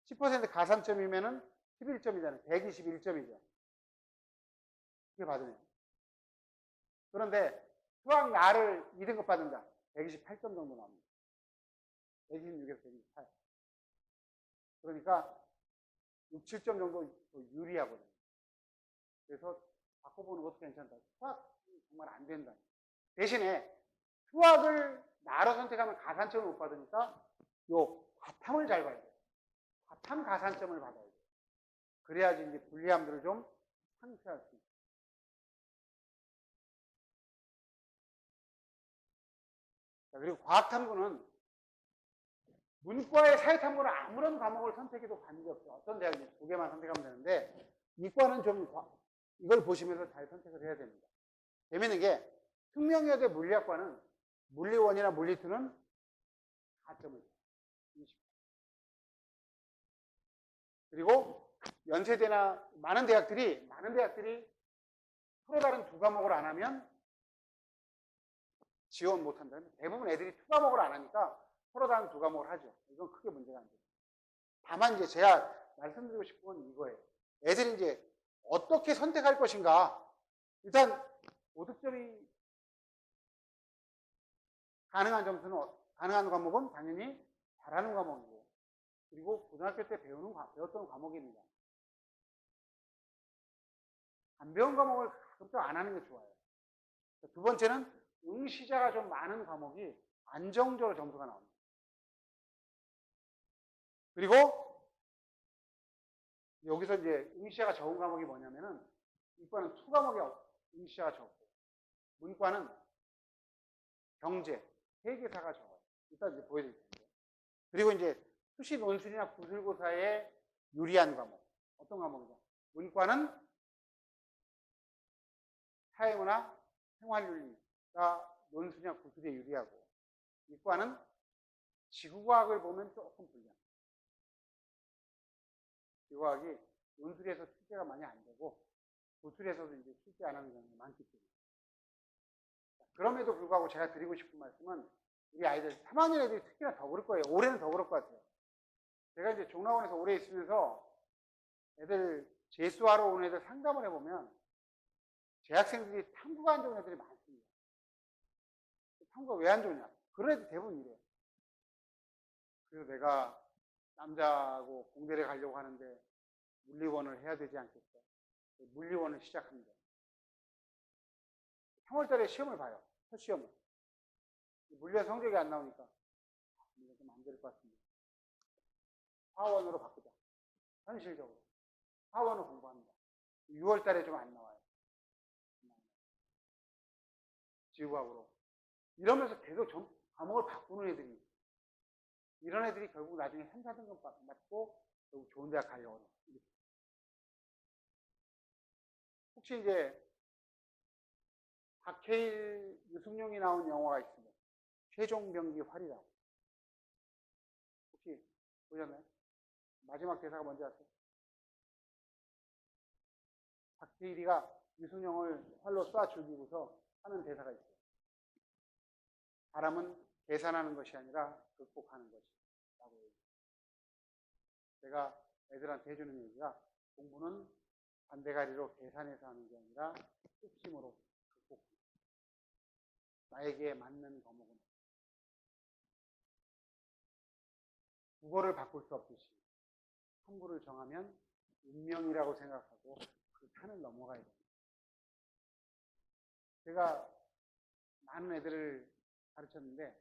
10% 가산점이면은 11점이잖아요. 121점이죠. 이게 받으면. 그런데 수학 나를 2등급 받는다. 128점 정도 나옵니다. 126에서 128. 그러니까 6, 7점 정도 유리하거든요. 그래서 바꿔보는 것도 괜찮다. 수학 정말 안 된다. 대신에 수학을 나로 선택하면 가산점을 못 받으니까 요 바탕을 잘 봐야 돼요. 바탕 가산점을 받아야 돼요. 그래야지 이제 불리함들을 좀 상쇄할 수 있어요. 자, 그리고 과학탐구는 문과의 사회탐구는 아무런 과목을 선택해도 관계없어요. 어떤 대학이든 2개만 선택하면 되는데 이과는 좀 이걸 보시면서 잘 선택을 해야 됩니다. 재밌는 게 숙명여대 물리학과는 물리1이나 물리2는 4점을 줘요. 20. 그리고 연세대나 많은 대학들이 서로 다른 2과목을 안 하면 지원 못 한다. 대부분 애들이 2과목을 안 하니까 서로 다른 2과목을 하죠. 이건 크게 문제가 안 돼요. 다만 이제 제가 말씀드리고 싶은 건 이거예요. 애들이 이제 어떻게 선택할 것인가. 일단 5득점이 가능한 과목은 당연히 잘하는 과목이고, 그리고 고등학교 때 배웠던 과목입니다. 안 배운 과목을 가급적 안 하는 게 좋아요. 두 번째는 응시자가 좀 많은 과목이 안정적으로 점수가 나옵니다. 그리고 여기서 이제 응시자가 적은 과목이 뭐냐면은 이과는 2과목이 응시자가 적고 문과는 경제, 회계사가 적어요. 이따 이제 보여드릴 텐데. 그리고 이제 수시 논술이나 구술고사에 유리한 과목. 어떤 과목이죠? 문과는 사회문화, 생활윤리가 논술이나 구술에 유리하고 이과는 지구과학을 보면 조금 불리합니다. 지구과학이 논술에서 출제가 많이 안 되고 구술에서도 이제 출제 안 하는 경우가 많기 때문에. 그럼에도 불구하고 제가 드리고 싶은 말씀은 우리 아이들 3학년 애들이 특히나 더 그럴 거예요. 올해는 더 그럴 것 같아요. 제가 이제 종락원에서 오래 있으면서 애들 재수하러 온 애들 상담을 해보면 재학생들이 탐구가 안 좋은 애들이 많습니다. 탐구가 왜 안 좋냐? 그런 애들 대부분 이래요. 그래서 내가 남자하고 공대를 가려고 하는데 물리원을 해야 되지 않겠어? 물리원을 시작합니다. 3월달에 시험을 봐요. 첫 시험을. 물리원 성적이 안 나오니까 이거 좀 안 될 것 같습니다. 화원으로 바꾸자. 현실적으로. 화원을 공부합니다. 6월달에 좀 안 나와요. 지구과학으로. 이러면서 계속 과목을 바꾸는 애들이 이런 애들이 결국 나중에 3, 4등급 맞고 결국 좋은 대학 가려고 해요. 혹시 이제 박해일, 유승용이 나온 영화가 있습니다. 최종병기 활이라고. 혹시 보셨나요? 마지막 대사가 뭔지 아세요? 박해일이가 유승용을 활로 쏴 죽이고서 하는 대사가 있어요. 사람은 계산하는 것이 아니라 극복하는 것이라고 얘기해요. 제가 애들한테 해주는 얘기가 공부는 반대가리로 계산해서 하는 게 아니라 뚝심으로 극복하는 것. 나에게 맞는 과목은 국어를 바꿀 수 없듯이 탐구를 정하면 운명이라고 생각하고 그 산을 넘어가야 됩니다. 제가 많은 애들을 가르쳤는데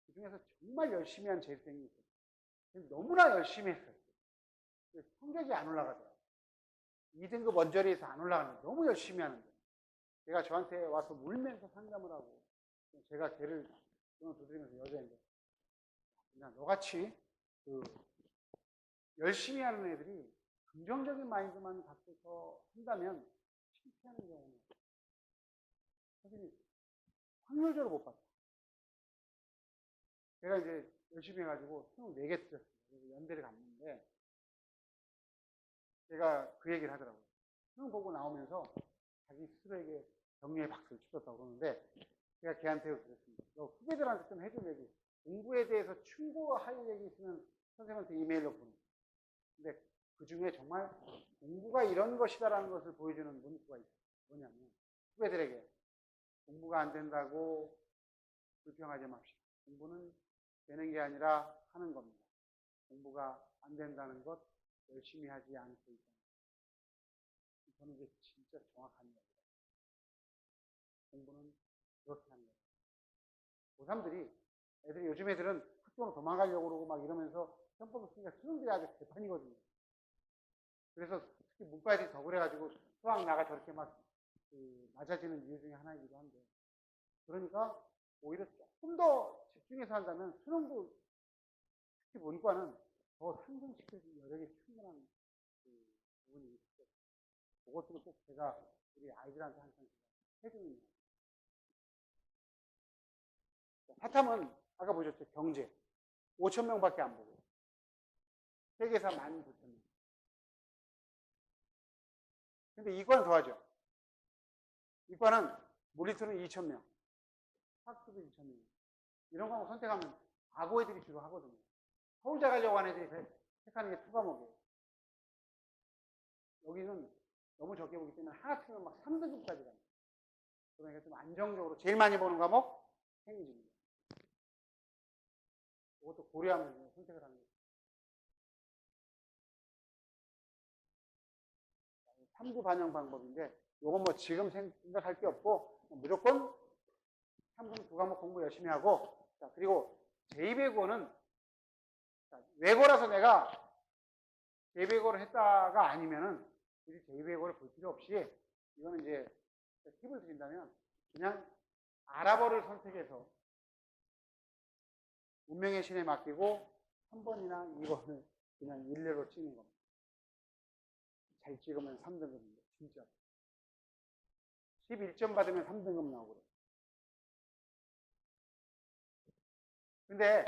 그 중에서 정말 열심히 한 재수생이 있어요. 너무나 열심히 했어요. 성적이 안 올라가더라고요. 2등급 원저리에서 안 올라가는 거예요. 너무 열심히 하는데. 제가 저한테 와서 울면서 상담을 하고 제가 걔를 두드리면서 여자인데 그냥 너같이 열심히 하는 애들이 긍정적인 마인드만 갖고서 한다면 실패하는 경우는 사실 확률적으로 못 봤어요. 제가 이제 열심히 해가지고 수능 4개 틀렸어요. 그래서 연대를 갔는데 제가 그 얘기를 하더라고요. 수능 보고 나오면서 자기 스스로에게 격려의 박수를 치렀다고 그러는데 제가 걔한테 그랬습니다. 너 후배들한테 좀 해줄 얘기. 공부에 대해서 충고할 얘기 있으면 선생님한테 이메일로 보내. 근데 그 중에 정말 공부가 이런 것이다라는 것을 보여주는 문구가 있어요. 뭐냐면 후배들에게 공부가 안 된다고 불평하지 맙시다. 공부는 되는 게 아니라 하는 겁니다. 공부가 안 된다는 것 열심히 하지 않고 있다. 저는 이게 진짜 정확한 얘기예요. 공부는 그렇게 하는 거예요. 고3들이 애들이 요즘 애들은 학교로 도망가려고 그러고 막 이러면서 편법을 쓰니까 수능들이 아주 개판이거든요. 그래서 특히 문과 애들이 더 그래가지고 수학 나가 저렇게 막 낮아지는 이유 중에 하나이기도 한데 그러니까 오히려 조금 더 집중해서 한다면 수능도 특히 문과는 더 상승시켜줄 여력이 충분한 부분이 있어요. 그것들을 꼭 제가 우리 아이들한테 항상 해주는 거예요. 사탐은 아까 보셨죠? 경제 5,000명밖에 안 보고 세계사 19,000명. 근데 이과는 더하죠. 이과는 물리투는 2,000명, 학수도 2,000명. 이런 과목 선택하면 과고 애들이 주로 하거든요. 서울대 가려고 하는 애들이 택하는 게 2과목이에요. 여기는 너무 적게 보기 때문에 하나 틀면 막 3등급까지 가요. 그러니까 좀 안정적으로 제일 많이 보는 과목 행위입니다. 그것도 고려하면서 선택을 하는 거예요. 3구 반영 방법인데 이건 뭐 지금 생각할 게 없고 무조건 3등 2과목 공부 열심히 하고 자, 그리고 제2외국어는 외고라서 내가 제2외국어를 했다가 아니면은 굳이 제2외국어를 볼 필요 없이 이거는 이제 팁을 드린다면 그냥 아랍어를 선택해서 운명의 신에 맡기고 3번이나 2번을 그냥 일례로 찍는 겁니다. 잘 찍으면 3등급인데 진짜 11점 받으면 3등급 나오고 그래요. 근데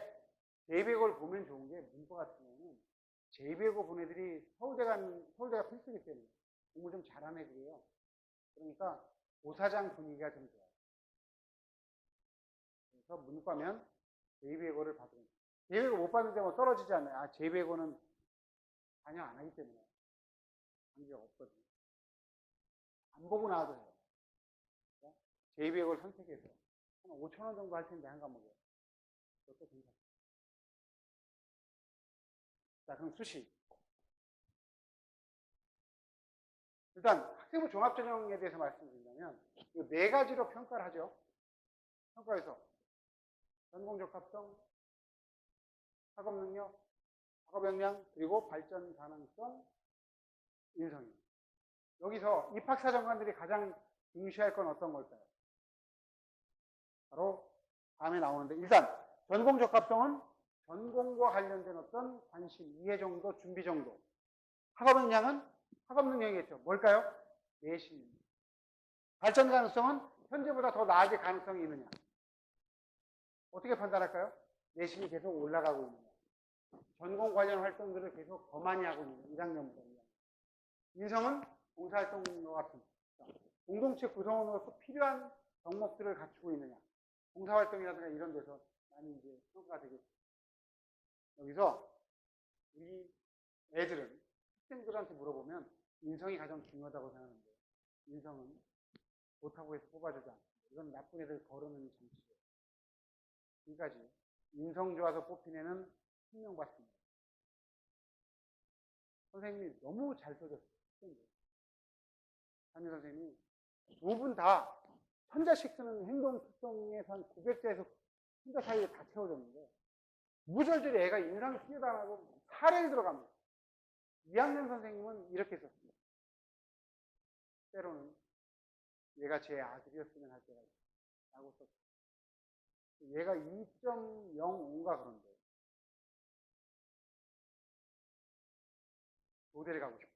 제2외국어를 보면 좋은 게 문과 같은 경우는 제2외국어 본 애들이 서울대가 필수기 때문에 공부 좀 잘하는 애들이에요. 그러니까 고사장 분위기가 좀 좋아요. 그래서 문과면 제2외국어를 받으면 제2외국어 못 받는데 뭐 떨어지지 않아요. 아, 제2외국어는 반영 안 하기 때문에 관계가 없거든요. 안 보고 나와도 해요. 제2외국어를 선택해서 한 5,000원 정도 할 텐데 한 과목에 그것도 괜찮아요. 자, 그럼 수시. 일단 학생부 종합전형에 대해서 말씀드린다면 이 4가지로 평가를 하죠. 평가에서 전공적합성, 학업능력, 학업역량, 그리고 발전 가능성, 인성입니다. 여기서 입학사정관들이 가장 중시할 건 어떤 걸까요? 바로 다음에 나오는데 일단 전공적합성은 전공과 관련된 어떤 관심, 이해 정도, 준비 정도. 학업역량은 학업능력이겠죠. 뭘까요? 내신. 발전 가능성은 현재보다 더 나아질 가능성이 있느냐. 어떻게 판단할까요? 내신이 계속 올라가고 있느냐. 전공 관련 활동들을 계속 더 많이 하고 있느냐. 1학년부터. 인성은 봉사활동과 같은 공동체 구성원으로서 필요한 덕목들을 갖추고 있느냐. 봉사활동이라든가 이런 데서 많이 이제 평가가 되겠죠. 여기서 우리 애들은 학생들한테 물어보면 인성이 가장 중요하다고 생각하는데 인성은 좋다고 해서 뽑아주지 않습니다. 이건 나쁜 애들 거르는 정치예요. 지금까지 인성 좋아서 뽑힌 애는 1명 받습니다. 선생님이 너무 잘 써줬어요. 담임 선생님이 두 분 다 천자씩 쓰는 행동 특성에서 한 900자에서 혼자 사이에 다 채워졌는데 무절절히 애가 인상이 뛰어나가고 사례를 들어갑니다. 2학년 선생님은 이렇게 썼습니다. 때로는 얘가 제 아들이었으면 할 때가 있다. 라고 썼어요. 얘가 2.05인가 그런데 교대를 가고 싶어.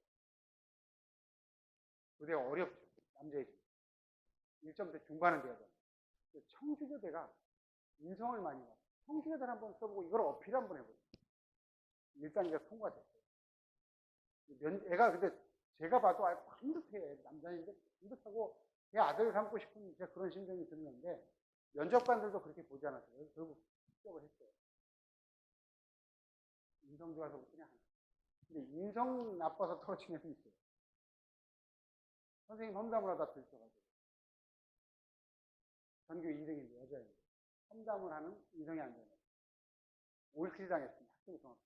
교대가 어렵죠. 남자이죠. 1점대 중반은 돼야 돼요. 청주교대가 인성을 많이 받아요. 청주교대를 한번 써보고 이걸 어필 한번 해보세요. 1단계가 통과됐어요. 애가 근데 제가 봐도 반듯해. 남자인데 반듯하고 제 아들을 삼고 싶은 그런 심정이 드는데 면접관들도 그렇게 보지 않았어요. 그래서 결국 합격을 했어요. 인성 좋아서 그냥 하나. 근데 인성 나빠서 떨어진 애도 있어요. 선생님 험담을 하다 들켜가지고 전교 2등인데 여자애인데 험담을 하는 인성이 안 되는 올킬 당했습니다. 학생부 종합.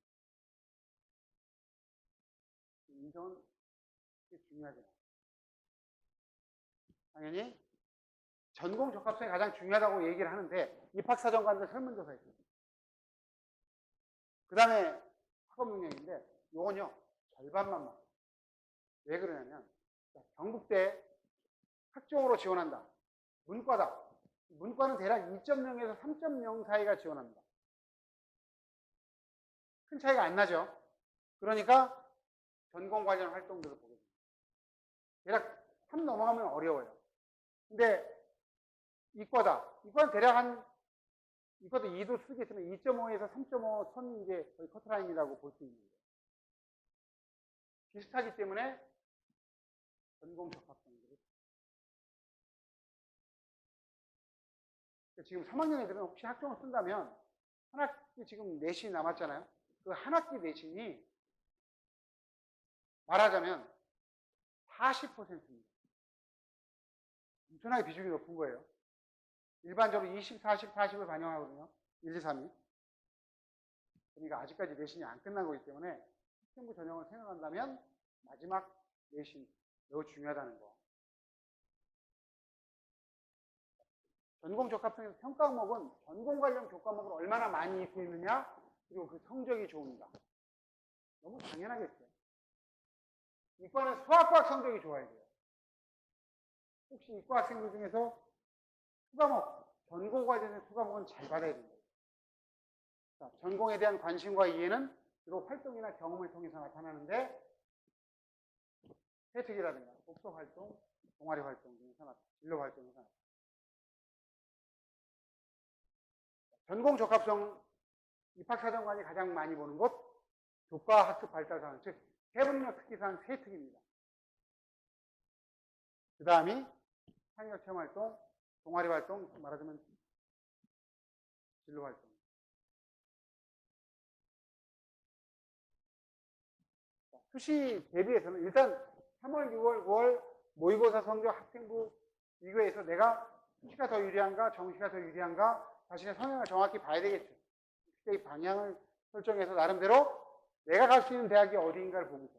인성은 되게 중요하죠. 당연히 전공 적합성이 가장 중요하다고 얘기를 하는데 입학사정관들 설문조사했어요. 그 다음에 학업능력인데 요건요 절반만 맞아요. 왜 그러냐면 경북대 학종으로 지원한다. 문과다. 문과는 대략 2.0에서 3.0 사이가 지원합니다. 큰 차이가 안 나죠. 그러니까 전공 관련 활동들을 보게 됩니다. 대략 3 넘어가면 어려워요. 근데 이과다. 이과는 대략 이과도 2도 쓰겠지만 2.5에서 3.5 선이 이제 거의 커트라인이라고 볼 수 있는데 비슷하기 때문에 전공 적합성들을 지금 3학년 애들은 혹시 학종을 쓴다면 한 학기 지금 내신이 남았잖아요. 그 한 학기 내신이 말하자면 40%입니다. 엄청나게 비중이 높은 거예요. 일반적으로 20, 40, 40을 반영하거든요. 1, 2, 3이. 그러니까 아직까지 내신이 안 끝난 거기 때문에 학생부 전형을 생각한다면 마지막 내신 매우 중요하다는 거. 전공 적합성에서 평가 과목은 전공 관련 교과목을 얼마나 많이 입고 있느냐 그리고 그 성적이 좋은가. 너무 당연하겠죠. 이과는 수학과학 성적이 좋아야 돼요. 혹시 이과 학생들 중에서 수과목, 전공 과정의 수과목은 잘 받아야 됩니다. 자, 전공에 대한 관심과 이해는 주로 활동이나 경험을 통해서 나타나는데 회특이라든가 독서 활동, 동아리 활동 등에서 나타납니다. 진로 활동에서 나타납니다. 전공 적합성 입학사정관이 가장 많이 보는 곳 교과 학습 발달 사항, 즉 해부능력 특기사항 세 특입니다. 그 다음이 창의력 체험 활동, 동아리 활동, 말하자면 진로 활동. 수시 대비해서는 일단 3월, 6월, 9월 모의고사 성적 학생부 비교해서 내가 수시가 더 유리한가, 정시가 더 유리한가 자신의 성향을 정확히 봐야 되겠죠. 그때 방향을 설정해서 나름대로 내가 갈 수 있는 대학이 어디인가를 보면서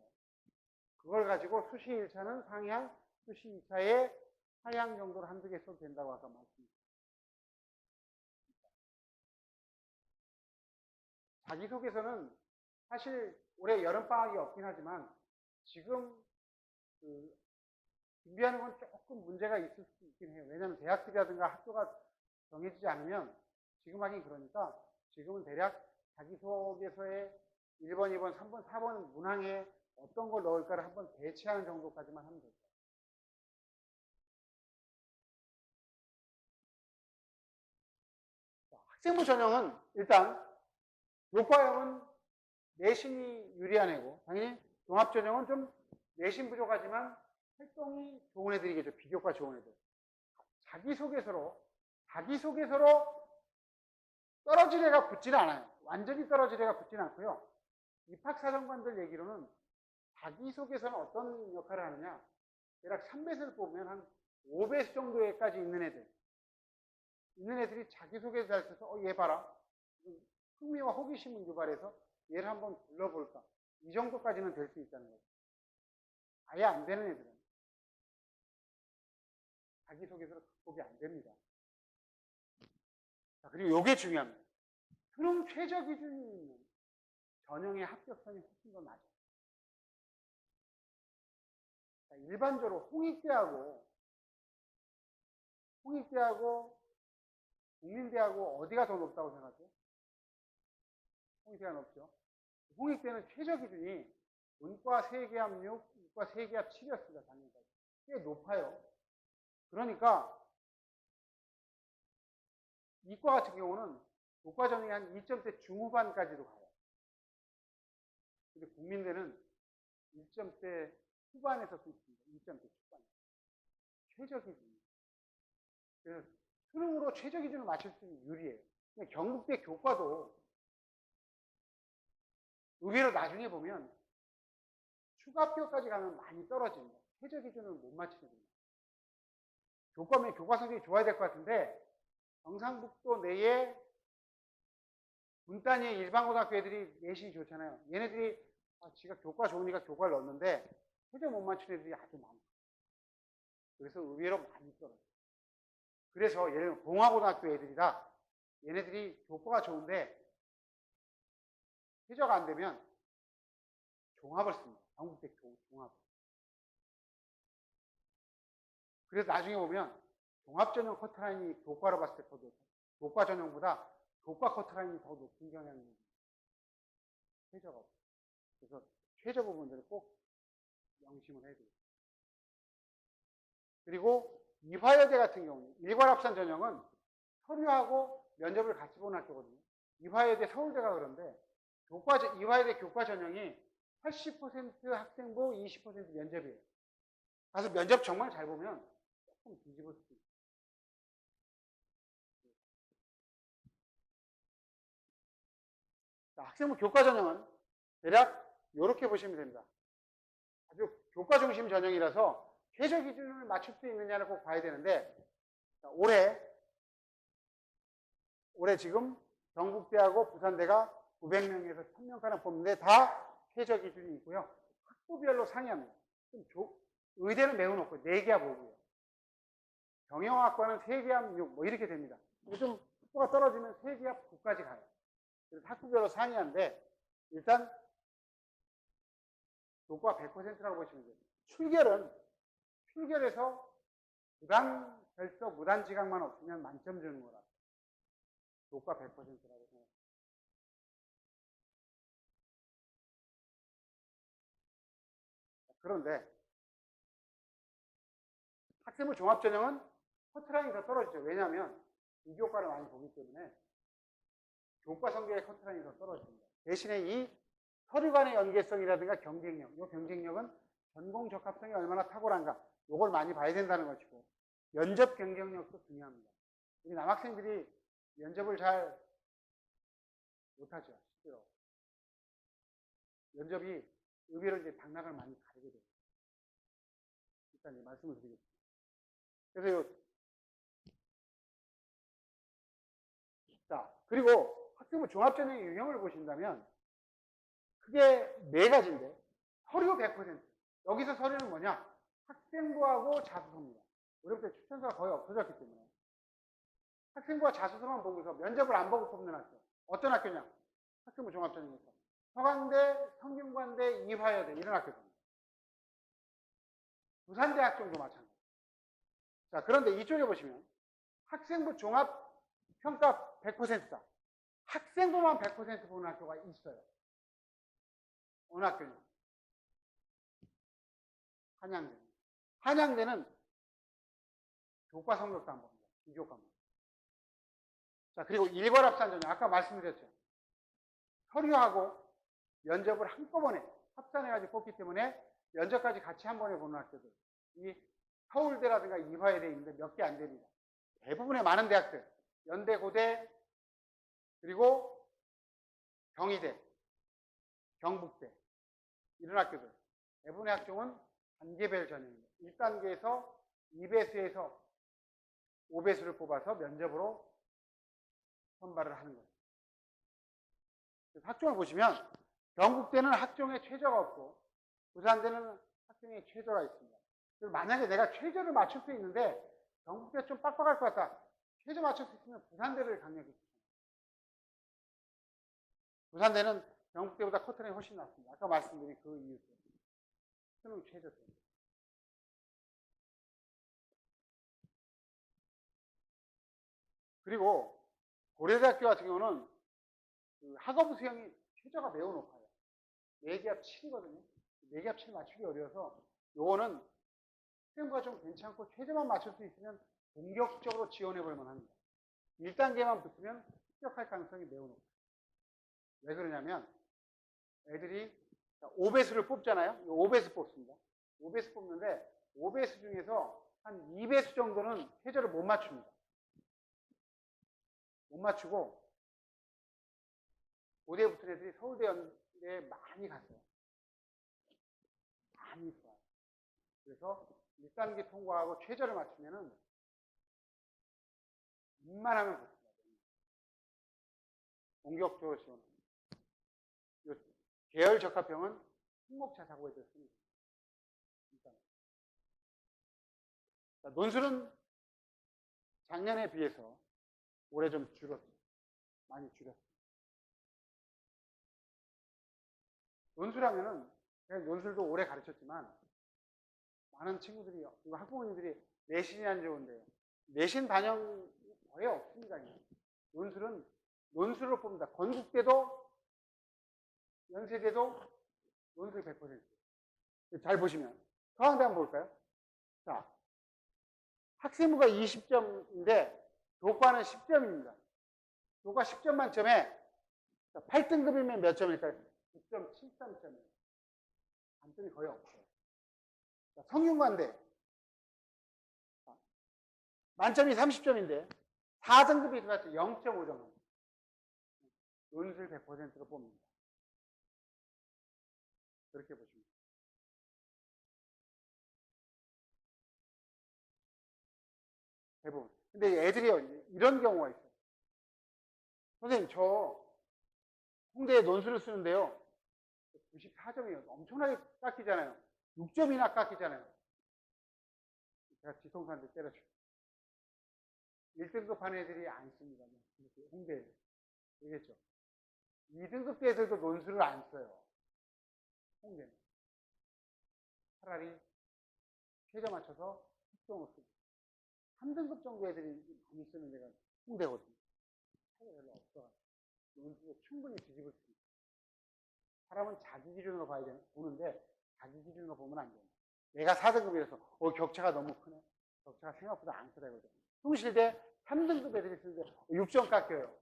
그걸 가지고 수시 1차는 상향, 수시 2차에 하향 정도로 한두 개 써도 된다고 아까 말씀드렸습니다. 자기소개서는 사실 올해 여름방학이 없긴 하지만 지금 준비하는 건 조금 문제가 있을 수 있긴 해요. 왜냐하면 대학들이라든가 학교가 정해지지 않으면 지금 하긴 그러니까 지금은 대략 자기소개서에 1번, 2번, 3번, 4번 문항에 어떤 걸 넣을까를 한번 배치하는 정도까지만 하면 될까요? 학생부 전형은 일단 교과형은 내신이 유리한 애고 당연히 종합전형은 좀 내신 부족하지만 활동이 좋은 애들이겠죠. 비교과 좋은 애들. 자기소개서로 떨어질 애가 붙지는 않아요. 완전히 떨어질 애가 붙지는 않고요. 입학사정관들 얘기로는 자기소개서는 어떤 역할을 하느냐. 대략 3배수를 뽑으면 한 5배수 정도에까지 있는 애들이 자기소개서 잘 써서 얘 봐라. 흥미와 호기심을 유발해서 얘를 한번 불러볼까. 이 정도까지는 될 수 있다는 거죠. 아예 안 되는 애들은 자기소개서로 극복이 안 됩니다. 자, 그리고 이게 중요합니다. 수능 최저 기준이 있는 전형의 합격선이 훨씬 더 낮아요. 자, 일반적으로 홍익대하고 국민대하고 어디가 더 높다고 생각하세요? 홍익대가 높죠. 홍익대는 최저 기준이 문과 3개합 6, 이과 3개합 7이었습니다. 작년까지. 꽤 높아요. 그러니까 이과 같은 경우는 교과 전형이 한 2점대 중후반까지도 가요. 근데 국민대는 1점대 후반에서 수 있습니다. 2점대 초반. 최저 기준이에요. 그래서 수능으로 최저 기준을 맞출 수 있는 유리해요. 경북대 교과도 의외로 나중에 보면 추가 합격까지 가면 많이 떨어집니다. 최저 기준을 못 맞추게 됩니다. 교과면 교과 성적이 좋아야 될 것 같은데 경상북도 내에 분단위의 일반고등학교 애들이 내신이 좋잖아요. 얘네들이 지가 교과 좋으니까 교과를 넣었는데 최저 못 맞춘 애들이 아주 많아요. 그래서 의외로 많이 떨어져요. 그래서 예를 들면 공화고등학교 애들이다. 얘네들이 교과가 좋은데 최저가 안 되면 종합을 씁니다. 경북대 종합을. 그래서 나중에 보면 종합전형 커트라인이 교과로 봤을 때 더 높아요. 교과 전형보다 교과 커트라인이 더 높은 경향이 있는 최저가 없어요. 그래서 최저 부분들을 꼭 명심을 해야 돼요. 그리고 이화여대 같은 경우는 일괄합산 전형은 서류하고 면접을 같이 보는 학교거든요. 이화여대 서울대가 그런데 이화여대 교과 전형이 80% 학생부, 20% 면접이에요. 가서 면접 정말 잘 보면 조금 뒤집을 수 있어요. 자, 학생부 교과 전형은 대략 이렇게 보시면 됩니다. 아주 교과 중심 전형이라서 최저 기준을 맞출 수 있느냐를 꼭 봐야 되는데 자, 올해 지금 경북대하고 부산대가 900명에서 1000명가량 뽑는데 다 최저 기준이 있고요. 학부별로 상이합니다. 의대는 매우 높고 4개합 5고요. 경영학과는 3개합 6, 뭐 이렇게 됩니다. 좀 학부가 떨어지면 3개합 9까지 가요. 그래서 학부별로 상이한데 일단 교과 100%라고 보시면 돼요. 출결에서 무단 결석, 무단 지각만 없으면 만점 주는 거라. 교과 100%라고 생각해요. 그런데 학생부 종합전형은 커트라인이 더 떨어지죠. 왜냐하면 이 교과를 많이 보기 때문에 교과 성적의 커트라인이 더 떨어집니다. 대신에 이 서류 간의 연계성이라든가 경쟁력, 이 경쟁력은 전공 적합성이 얼마나 탁월한가, 이걸 많이 봐야 된다는 것이고, 면접 경쟁력도 중요합니다. 우리 남학생들이 면접을 잘 못하죠, 실제로. 면접이 의외로 이제 당락을 많이 가리게 돼요. 일단 이제 말씀을 드리겠습니다. 그래서 자, 그리고 학생부 종합전형의 유형을 보신다면 크게 네 가지인데, 서류 100%. 여기서 서류는 뭐냐? 학생부하고 자소서입니다. 우리부터 추천서가 거의 없어졌기 때문에. 학생부와 자소서만 보고서 면접을 안 보고 뽑는 학교. 어떤 학교냐? 학생부 종합전형에서. 서강대, 성균관대, 이화여대 이런 학교입니다. 부산대학교도 마찬가지. 자, 그런데 이쪽에 보시면 학생부 종합평가 100%다. 학생부만 100% 보는 학교가 있어요. 어느 학교냐? 한양대. 한양대는 교과 성적도 안 봅니다. 비교과만. 자, 그리고 일괄합산 전형. 아까 말씀드렸죠. 서류하고 면접을 한꺼번에 합산해가지고 뽑기 때문에 면접까지 같이 한 번에 보는 학교들. 이 서울대라든가 이화여대 있는데 몇 개 안 됩니다. 대부분의 많은 대학들, 연대, 고대, 그리고 경희대, 경북대 이런 학교들. 대부분의 학종은 단계별 전형입니다. 1단계에서 2배수에서 5배수를 뽑아서 면접으로 선발을 하는 거예요. 학종을 보시면 경북대는 학종에 최저가 없고 부산대는 학종에 최저가 있습니다. 그래서 만약에 내가 최저를 맞출 수 있는데 경북대 좀 빡빡할 것 같다. 최저 맞출 수 있으면 부산대를 강력히 추천합니다. 부산대는 경북대보다 커트라인이 훨씬 낫습니다. 아까 말씀드린 그 이유 때문에. 수능 최저 때문에. 그리고 고려대학교 같은 경우는 그 학업 수형이 최저가 매우 높아요. 4기합 7이거든요. 4기합 7 맞추기 어려워서 요거는 학생부가 좀 괜찮고 최저만 맞출 수 있으면 본격적으로 지원해 볼 만합니다. 1단계만 붙으면 합격할 가능성이 매우 높아요. 왜 그러냐면 애들이 5배수를 뽑잖아요. 5배수 뽑습니다. 5배수 뽑는데 5배수 중에서 한 2배수 정도는 최저를 못 맞춥니다. 못 맞추고 고대에 붙은 애들이 서울대 연대에 많이 갔어요. 많이 있어요. 그래서 1단계 통과하고 최저를 맞추면은 웬만하면 붙습니다. 본격적으로 지원합니다. 계열 적합형은 항목차 사고에 대해 씁니다. 자, 논술은 작년에 비해서 올해 좀 줄었어요. 많이 줄였어요. 논술하면은 제가 논술도 오래 가르쳤지만 많은 친구들이 그리고 학부모님들이 내신이 안 좋은데 내신 반영 거의 없습니다. 논술은 논술로 뽑는다. 건국대도 연세대도 논술 100%. 잘 보시면 서강대 한번 볼까요? 자, 학생부가 20점인데 교과는 10점입니다. 교과 10점 만점에 8등급이면 몇 점일까요? 9.73점이에요. 단점이 거의 없어요. 자, 성균관대 만점이 30점인데 4등급이 들어갔죠. 0.5점. 논술 100%로 뽑습니다. 그렇게 보시면 됩니다. 대부분. 근데 애들이요, 이런 경우가 있어요. 선생님, 저 홍대에 논술을 쓰는데요. 94점이에요. 엄청나게 깎이잖아요. 6점이나 깎이잖아요. 제가 뒤통수한테 때려줘. 1등급 한 애들이 안 씁니다. 홍대에. 알겠죠? 2등급 애들도 논술을 안 써요. 홍대는. 차라리 최저 맞춰서 특성을 쓰고 3등급 정도 애들이 많이 쓰는 데가 홍대거든요. 차이가 별로 없어가지고 논술에 충분히 뒤집을 수 있어요. 사람은 자기 기준으로 봐야 되는, 보는데 자기 기준으로 보면 안 돼요. 내가 4등급이라서 격차가 너무 크네. 격차가 생각보다 안 크다 이거죠. 통실대 3등급 애들이 쓰는데 6점 깎여요.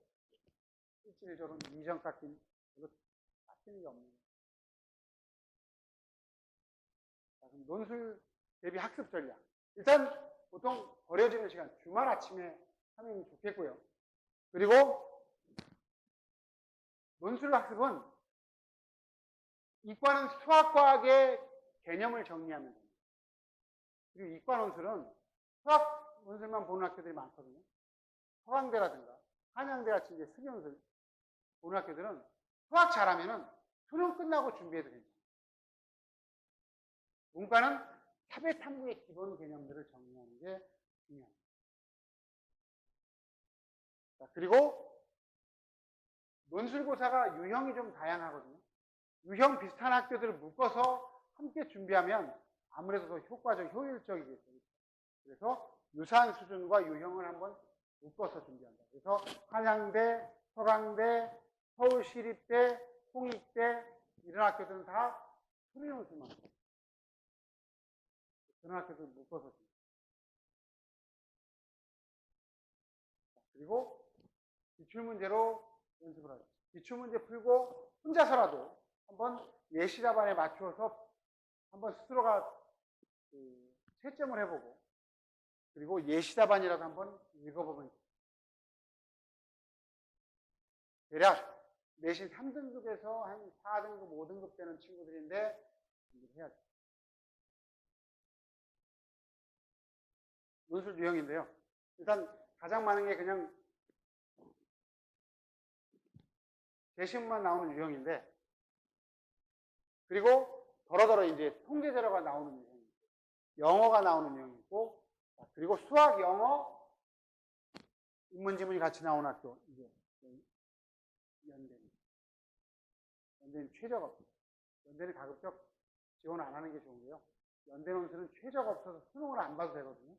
실질적으로 2점 깎인, 별로 깎이는 게 없는 거예요. 자, 그럼 논술 대비 학습 전략. 일단 보통 버려지는 시간, 주말 아침에 하면 좋겠고요. 그리고 논술 학습은 이과는 수학과학의 개념을 정리하면 됩니다. 그리고 이과 논술은 수학 논술만 보는 학교들이 많거든요. 서강대라든가 한양대 같이 이제 수기논술 보는 학교들은 수학 잘하면은 수능 끝나고 준비해도 괜찮아요. 문과는 사배 탐구의 기본 개념들을 정리하는 게 중요합니다. 자, 그리고 논술고사가 유형이 좀 다양하거든요. 유형 비슷한 학교들을 묶어서 함께 준비하면 아무래도 더 효과적, 효율적이겠죠. 그래서 유사한 수준과 유형을 한번 묶어서 준비한다. 그래서 한양대, 서강대, 서울시립대, 홍익대 이런 학교들은 다 수리논술만 그런 학교들 묶어서 준비합니다. 그리고 기출문제로 연습을 하죠. 기출문제 풀고 혼자서라도 한번 예시 답안에 맞추어서 한번 스스로가 채점을 해보고 그리고 예시 답안이라도 한번 읽어보면 대략 내신 3등급에서 한 4등급, 5등급 되는 친구들인데 해야죠. 논술 유형인데요. 일단 가장 많은 게 그냥 재신만 나오는 유형인데 그리고 더러더러 이제 통계 자료가 나오는 유형이 있고 영어가 나오는 유형이 있고 그리고 수학, 영어, 인문, 지문이 같이 나오는 학교 이제 연대는 최저가 없어요. 연대는 가급적 지원 안 하는 게 좋은데요. 연대 논술은 최저가 없어서 수능을 안 봐도 되거든요.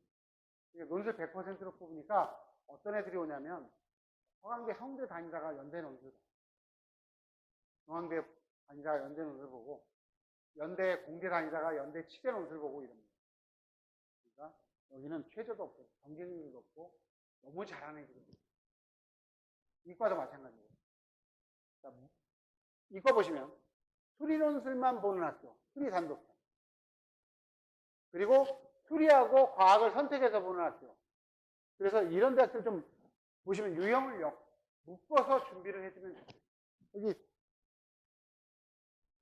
그러니까 논술 100%로 뽑으니까 어떤 애들이 오냐면 서강대, 성대 다니다가 연대 논술 중앙대 다니다가 연대 논술 보고 연대 공대 다니다가 연대 치대 논술 보고 이럽니다. 그러니까 여기는 최저도 없고 경쟁률도 없고 너무 잘하는 애들이 있어요. 이과도 마찬가지고. 자, 이과 보시면 수리 논술만 보는 학교, 수리 단독. 그리고 수리하고 과학을 선택해서 보는 학교. 그래서 이런 대학들 좀 보시면 유형을 묶어서 준비를 해주면 좋겠어요. 여기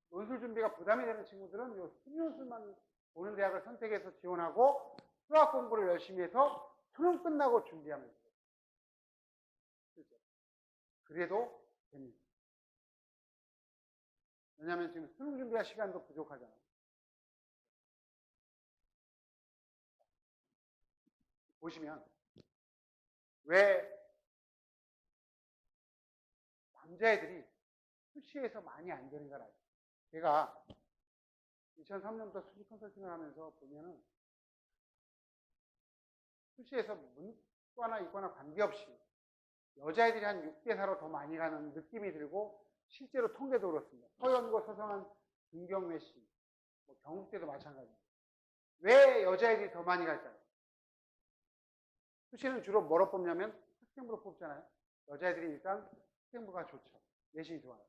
논술 준비가 부담이 되는 친구들은 이 수리 논술만 보는 대학을 선택해서 지원하고 수학 공부를 열심히 해서 수능 끝나고 준비하면 돼요. 그래도 됩니다. 왜냐하면 지금 수능 준비할 시간도 부족하잖아요. 보시면 왜 남자애들이 수시에서 많이 안 되는가 알죠? 제가 2003년부터 수시 컨설팅을 하면서 보면은 수시에서 문과나 이과나 관계없이 여자애들이 한 6대4로 더 많이 가는 느낌이 들고 실제로 통계도 그렇습니다. 서연고, 서성한, 김경래 씨, 뭐 경북대도 마찬가지입니다. 왜 여자애들이 더 많이 갈까요? 수시는 주로 뭐로 뽑냐면 학생부로 뽑잖아요. 여자애들이 일단 학생부가 좋죠. 내신이 좋아요.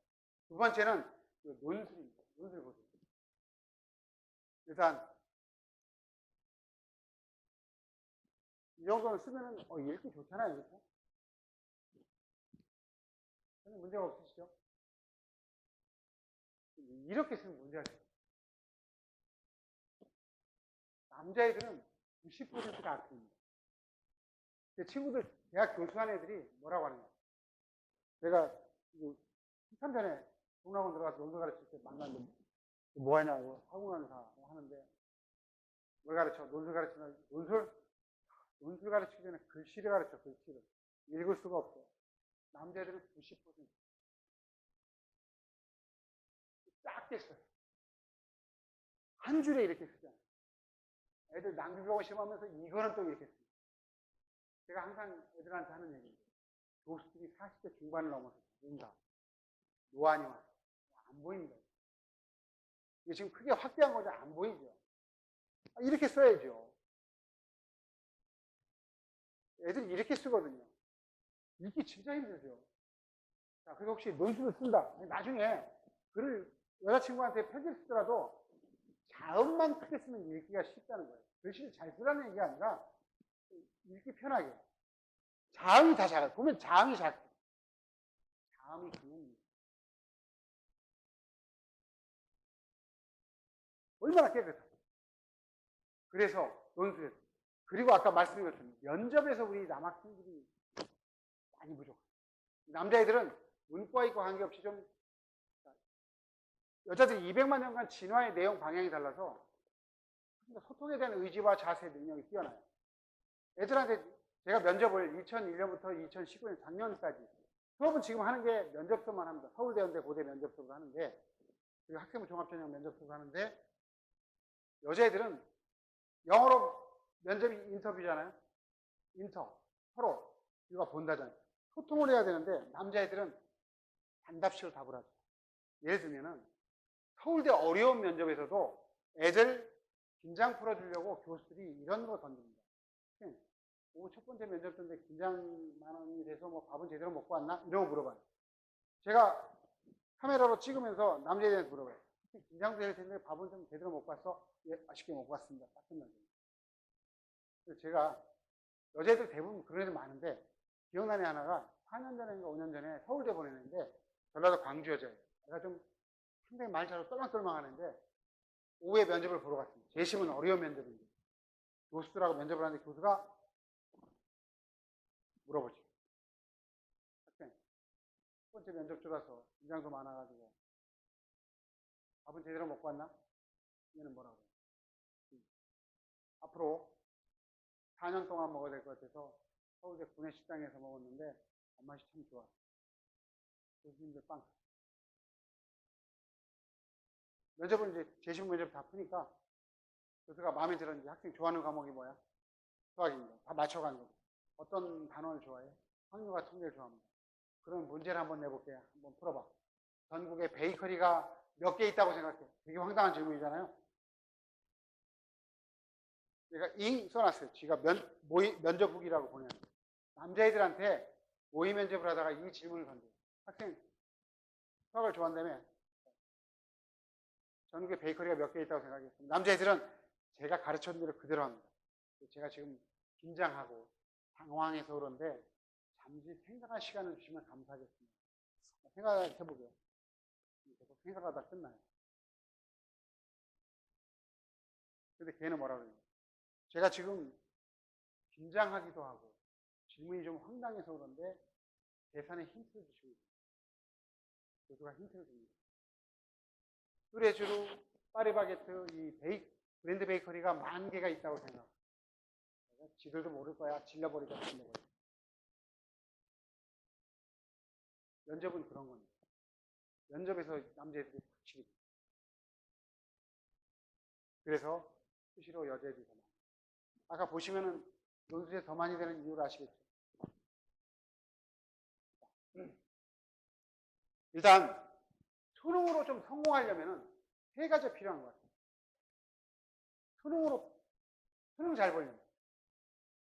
두 번째는 논술입니다. 논술 보세요. 일단 이 정도는 쓰면은 읽기 좋잖아요. 그렇죠? 전혀 문제가 없으시죠? 이렇게 쓰면 문제가 있어요. 남자애들은 90%가 악입니다. 제 친구들, 대학 교수한 애들이 뭐라고 하느냐. 내가 3년 전에 동학원 들어가서 논술 가르칠 때 만났는데 뭐 하냐고 학원원사 하는데 뭘 가르쳐? 논술 가르치면 논술 가르치기 전에 글씨를 가르쳐. 글씨를 읽을 수가 없어. 남자애들은 90% 작게 써요. 한 줄에 이렇게 쓰잖아요. 애들 낭비병원 시험하면서 이거는 또 이렇게 씁니다. 제가 항상 애들한테 하는 얘기입니다. 교수들이 40대 중반을 넘어서 뭔가 노안이 와서 안 보입니다. 이게 지금 크게 확대한 거죠. 안 보이죠. 이렇게 써야죠. 애들이 이렇게 쓰거든요. 읽기 진짜 힘들죠. 자, 그래서 혹시 논술을 쓴다. 나중에 글을 여자친구한테 편지를 쓰더라도 자음만 크게 쓰면 읽기가 쉽다는 거예요. 글씨를 잘 쓰라는 얘기가 아니라 읽기 편하게. 자음이 다 작아요. 보면 자음이 작아요. 자음이 강합니다. 얼마나 깨끗하죠. 그래서 논술. 그리고 아까 말씀드린 것처럼 면접에서 우리 남학생들이 많이 부족해요. 남자애들은 문과이과 관계없이 좀 여자들이 200만 년간 진화의 내용 방향이 달라서 소통에 대한 의지와 자세 능력이 뛰어나요. 애들한테 제가 면접을 2001년부터 2019년 작년까지 수업은 지금 하는 게 면접서만 합니다. 서울대연대 고대 면접서도 하는데 그리고 학생부 종합전형 면접서도 하는데 여자애들은 영어로 면접이 인터뷰잖아요. 서로 우리가 본다잖아요. 소통을 해야 되는데 남자애들은 단답식으로 답을 하죠. 예를 들면은 서울대 어려운 면접에서도 애들 긴장 풀어주려고 교수들이 이런 거 던집니다. 오늘 첫 번째 면접 때인데 긴장 많이 돼서 뭐 밥은 제대로 먹고 왔나? 이런 거 물어봐요. 제가 카메라로 찍으면서 남자애들한테 물어봐요. 긴장도 될 텐데 밥은 좀 제대로 먹고 왔어? 예, 맛있게 먹고 왔습니다. 딱 끝나죠. 그래서 제가 여자애들 대부분 그런 애들 많은데 기억나는 하나가 4년 전인가 5년 전에 서울대 보내는데 전라도 광주 여자예요. 제가 좀 상당히 말 잘하고 똘망똘망 하는데 오후에 면접을 보러 갔습니다. 재심은 어려운 면접인데 교수들하고 면접을 하는데 교수가 물어보죠. 학생, 첫 번째 면접주라서 긴장도 많아가지고 밥은 제대로 먹고 왔나? 얘는 뭐라고 해요? 앞으로 4년 동안 먹어야 될 것 같아서 서울대 구내식당에서 먹었는데 맛이 참 좋아. 교수님들 빵. 면접은 이제 재심 면접 다 푸니까 교수가 마음에 들었는지 학생 좋아하는 과목이 뭐야? 수학입니다. 다 맞춰가는 거죠. 어떤 단원을 좋아해? 확률과 통계를 좋아합니다. 그럼 문제를 한번 내볼게요. 한번 풀어봐. 전국에 베이커리가 몇 개 있다고 생각해? 되게 황당한 질문이잖아요. 제가 잉 써놨어요. 지가 면접북이라고 보내요. 남자애들한테 모의 면접을 하다가 이 질문을 던져요. 학생, 수학을 좋아한다며? 전국에 베이커리가 몇 개 있다고 생각해요. 남자애들은 제가 가르쳤던 대로 그대로 합니다. 제가 지금 긴장하고 당황해서 그런데 잠시 생각할 시간을 주시면 감사하겠습니다. 생각해보게요. 계속 생각하다 끝나요. 근데 걔는 뭐라 그래요? 제가 지금 긴장하기도 하고 질문이 좀 황당해서 그런데 계산에 힌트를 주시고 있어요. 교수가 힌트를 줍니다. 뚜레쥬르, 파리바게트, 브랜드 베이커리가 10,000개가 있다고 생각해요. 지들도 모를 거야. 질러버리자. 면접은 그런 겁니다. 면접에서 남자애들이 확실히. 그래서 수시로 여자애들이 더 많아요. 아까 보시면은 논술에 더 많이 되는 이유를 아시겠죠? 일단 수능으로 좀 성공하려면은 3가지가 필요한 것 같아요. 수능 잘 보려면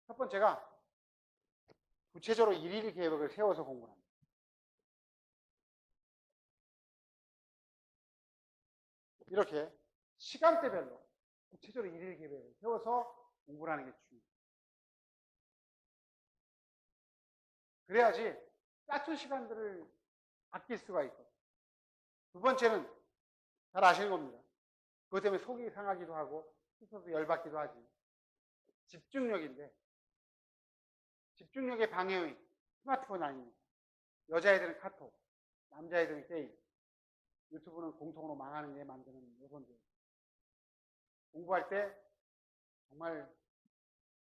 첫 번째가 구체적으로 일일 계획을 세워서 공부를 합니다. 이렇게 시간대별로 구체적으로 일일 계획을 세워서 공부를 하는 게 중요해요. 그래야지 짜투 시간들을 아낄 수가 있고. 두 번째는 잘 아시는 겁니다. 그것 때문에 속이 상하기도 하고 스스로도 열받기도 하지. 집중력인데 집중력의 방해요인 스마트폰 아닙니까? 여자애들은 카톡, 남자애들은 게임, 유튜브는 공통으로 망하는 게 만드는 요소인데 공부할 때 정말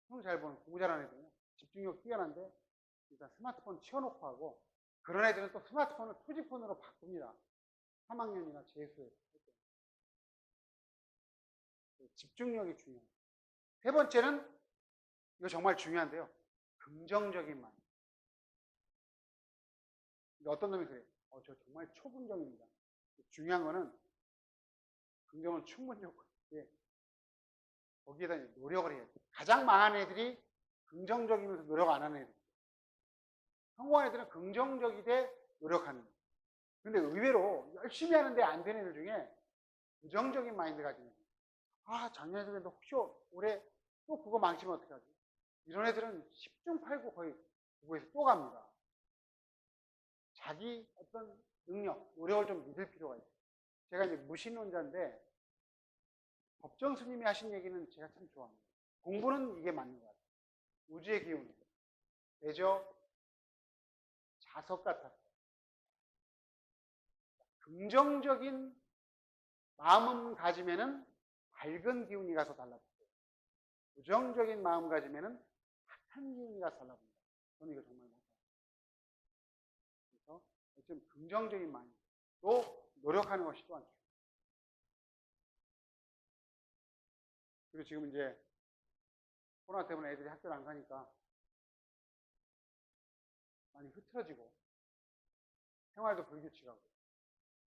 수능 잘 보는 공부 잘하는 애들은 집중력 뛰어난데 일단 스마트폰 치워놓고 하고 그런 애들은 또 스마트폰을 투지폰으로 바꿉니다. 3학년이나 재수에. 집중력이 중요해요. 세 번째는 이거 정말 중요한데요. 긍정적인 마인드. 어떤 놈이 그래요. 저 정말 초긍정입니다. 중요한 거는 긍정은 충분히 좋고 거기에다 노력을 해야 돼요. 가장 망한 애들이 긍정적이면서 노력 안 하는 애들. 성공한 애들은 긍정적이되 노력하는 애들. 근데 의외로 열심히 하는데 안 되는 애들 중에 부정적인 마인드 가지는 애들. 작년에 그래도 혹시 올해 또 그거 망치면 어떡하지? 이런 애들은 10중 8구 거의 그거에서 또 갑니다. 자기 어떤 능력, 노력을 좀 믿을 필요가 있어요. 제가 이제 무신론자인데 법정 스님이 하신 얘기는 제가 참 좋아합니다. 공부는 이게 맞는 것 같아요. 우주의 기운, 대저 자석 같았어요. 긍정적인 마음 가지면은 밝은 기운이 가서 달라붙어요. 부정적인 마음 가지면은 악한 기운이 가서 달라붙습니다. 저는 이거 정말 맞아요. 그래서 좀 긍정적인 마음, 또 노력하는 것이 또한 중요해요. 그리고 지금 이제 코로나 때문에 애들이 학교를 안 가니까 많이 흐트러지고 생활도 불규칙하고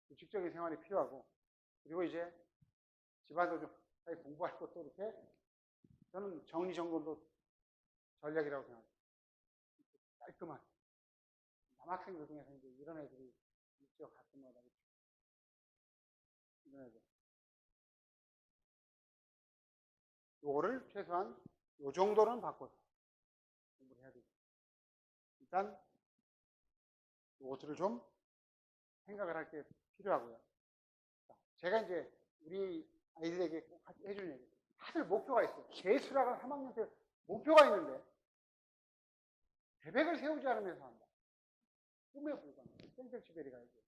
규칙적인 생활이 필요하고 그리고 이제 집안도 좀 공부할 것도 이렇게 저는 정리정돈도 전략이라고 생각합니다. 깔끔한 남학생들 중에서 이제 이런 애들이 있죠. 가끔마다 이런 애들. 요거를 최소한 요 정도는 바꿔서 공부를 해야 되죠. 일단 요것들을 좀 생각을 할 게 필요하고요. 자, 제가 이제 우리 아이들에게 꼭 해주는 얘기. 다들 목표가 있어요. 재수락은 3학년 때 목표가 있는데 계획을 세우지 않으면서 한다. 꿈에 불과한 생tel치베리가 얘기해요.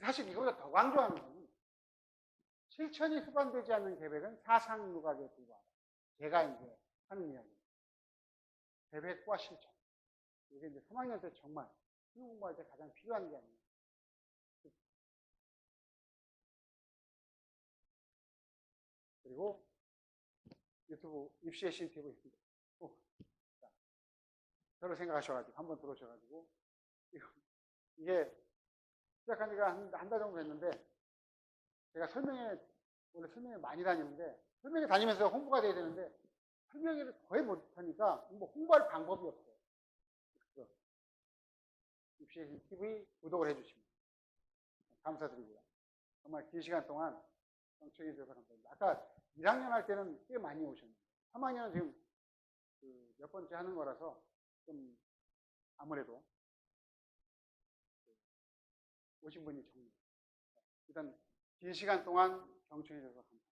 사실 이거보다 더 강조하는 거는 실천이 수반되지 않는 계획은 사상누각에 불과하다. 제가 이제 하는 이야기입니다. 계획과 실천. 이게 이제 3학년 때 정말 수능 공부할 때 가장 필요한 게 아니에요. 그리고 유튜브 입시의 신 TV 있습니다. 저를 생각하셔가지고 한번 들어오셔가지고 이게 시작한 지가 한 달 정도 됐는데 제가 원래 설명회 많이 다니는데 설명회 다니면서 홍보가 돼야 되는데 설명회를 거의 못하니까 뭐 홍보할 방법이 없어요. 그래서 입시의 신 TV 구독을 해주시면 감사드리고요. 정말 긴 시간 동안 청취해 주셔서 감사합니다. 아까 1학년 할 때는 꽤 많이 오셨는데 3학년은 지금 몇 번째 하는 거라서 좀 아무래도 오신 분이 적네요. 일단 긴 시간 동안 경청해 주셔서 감사합니다.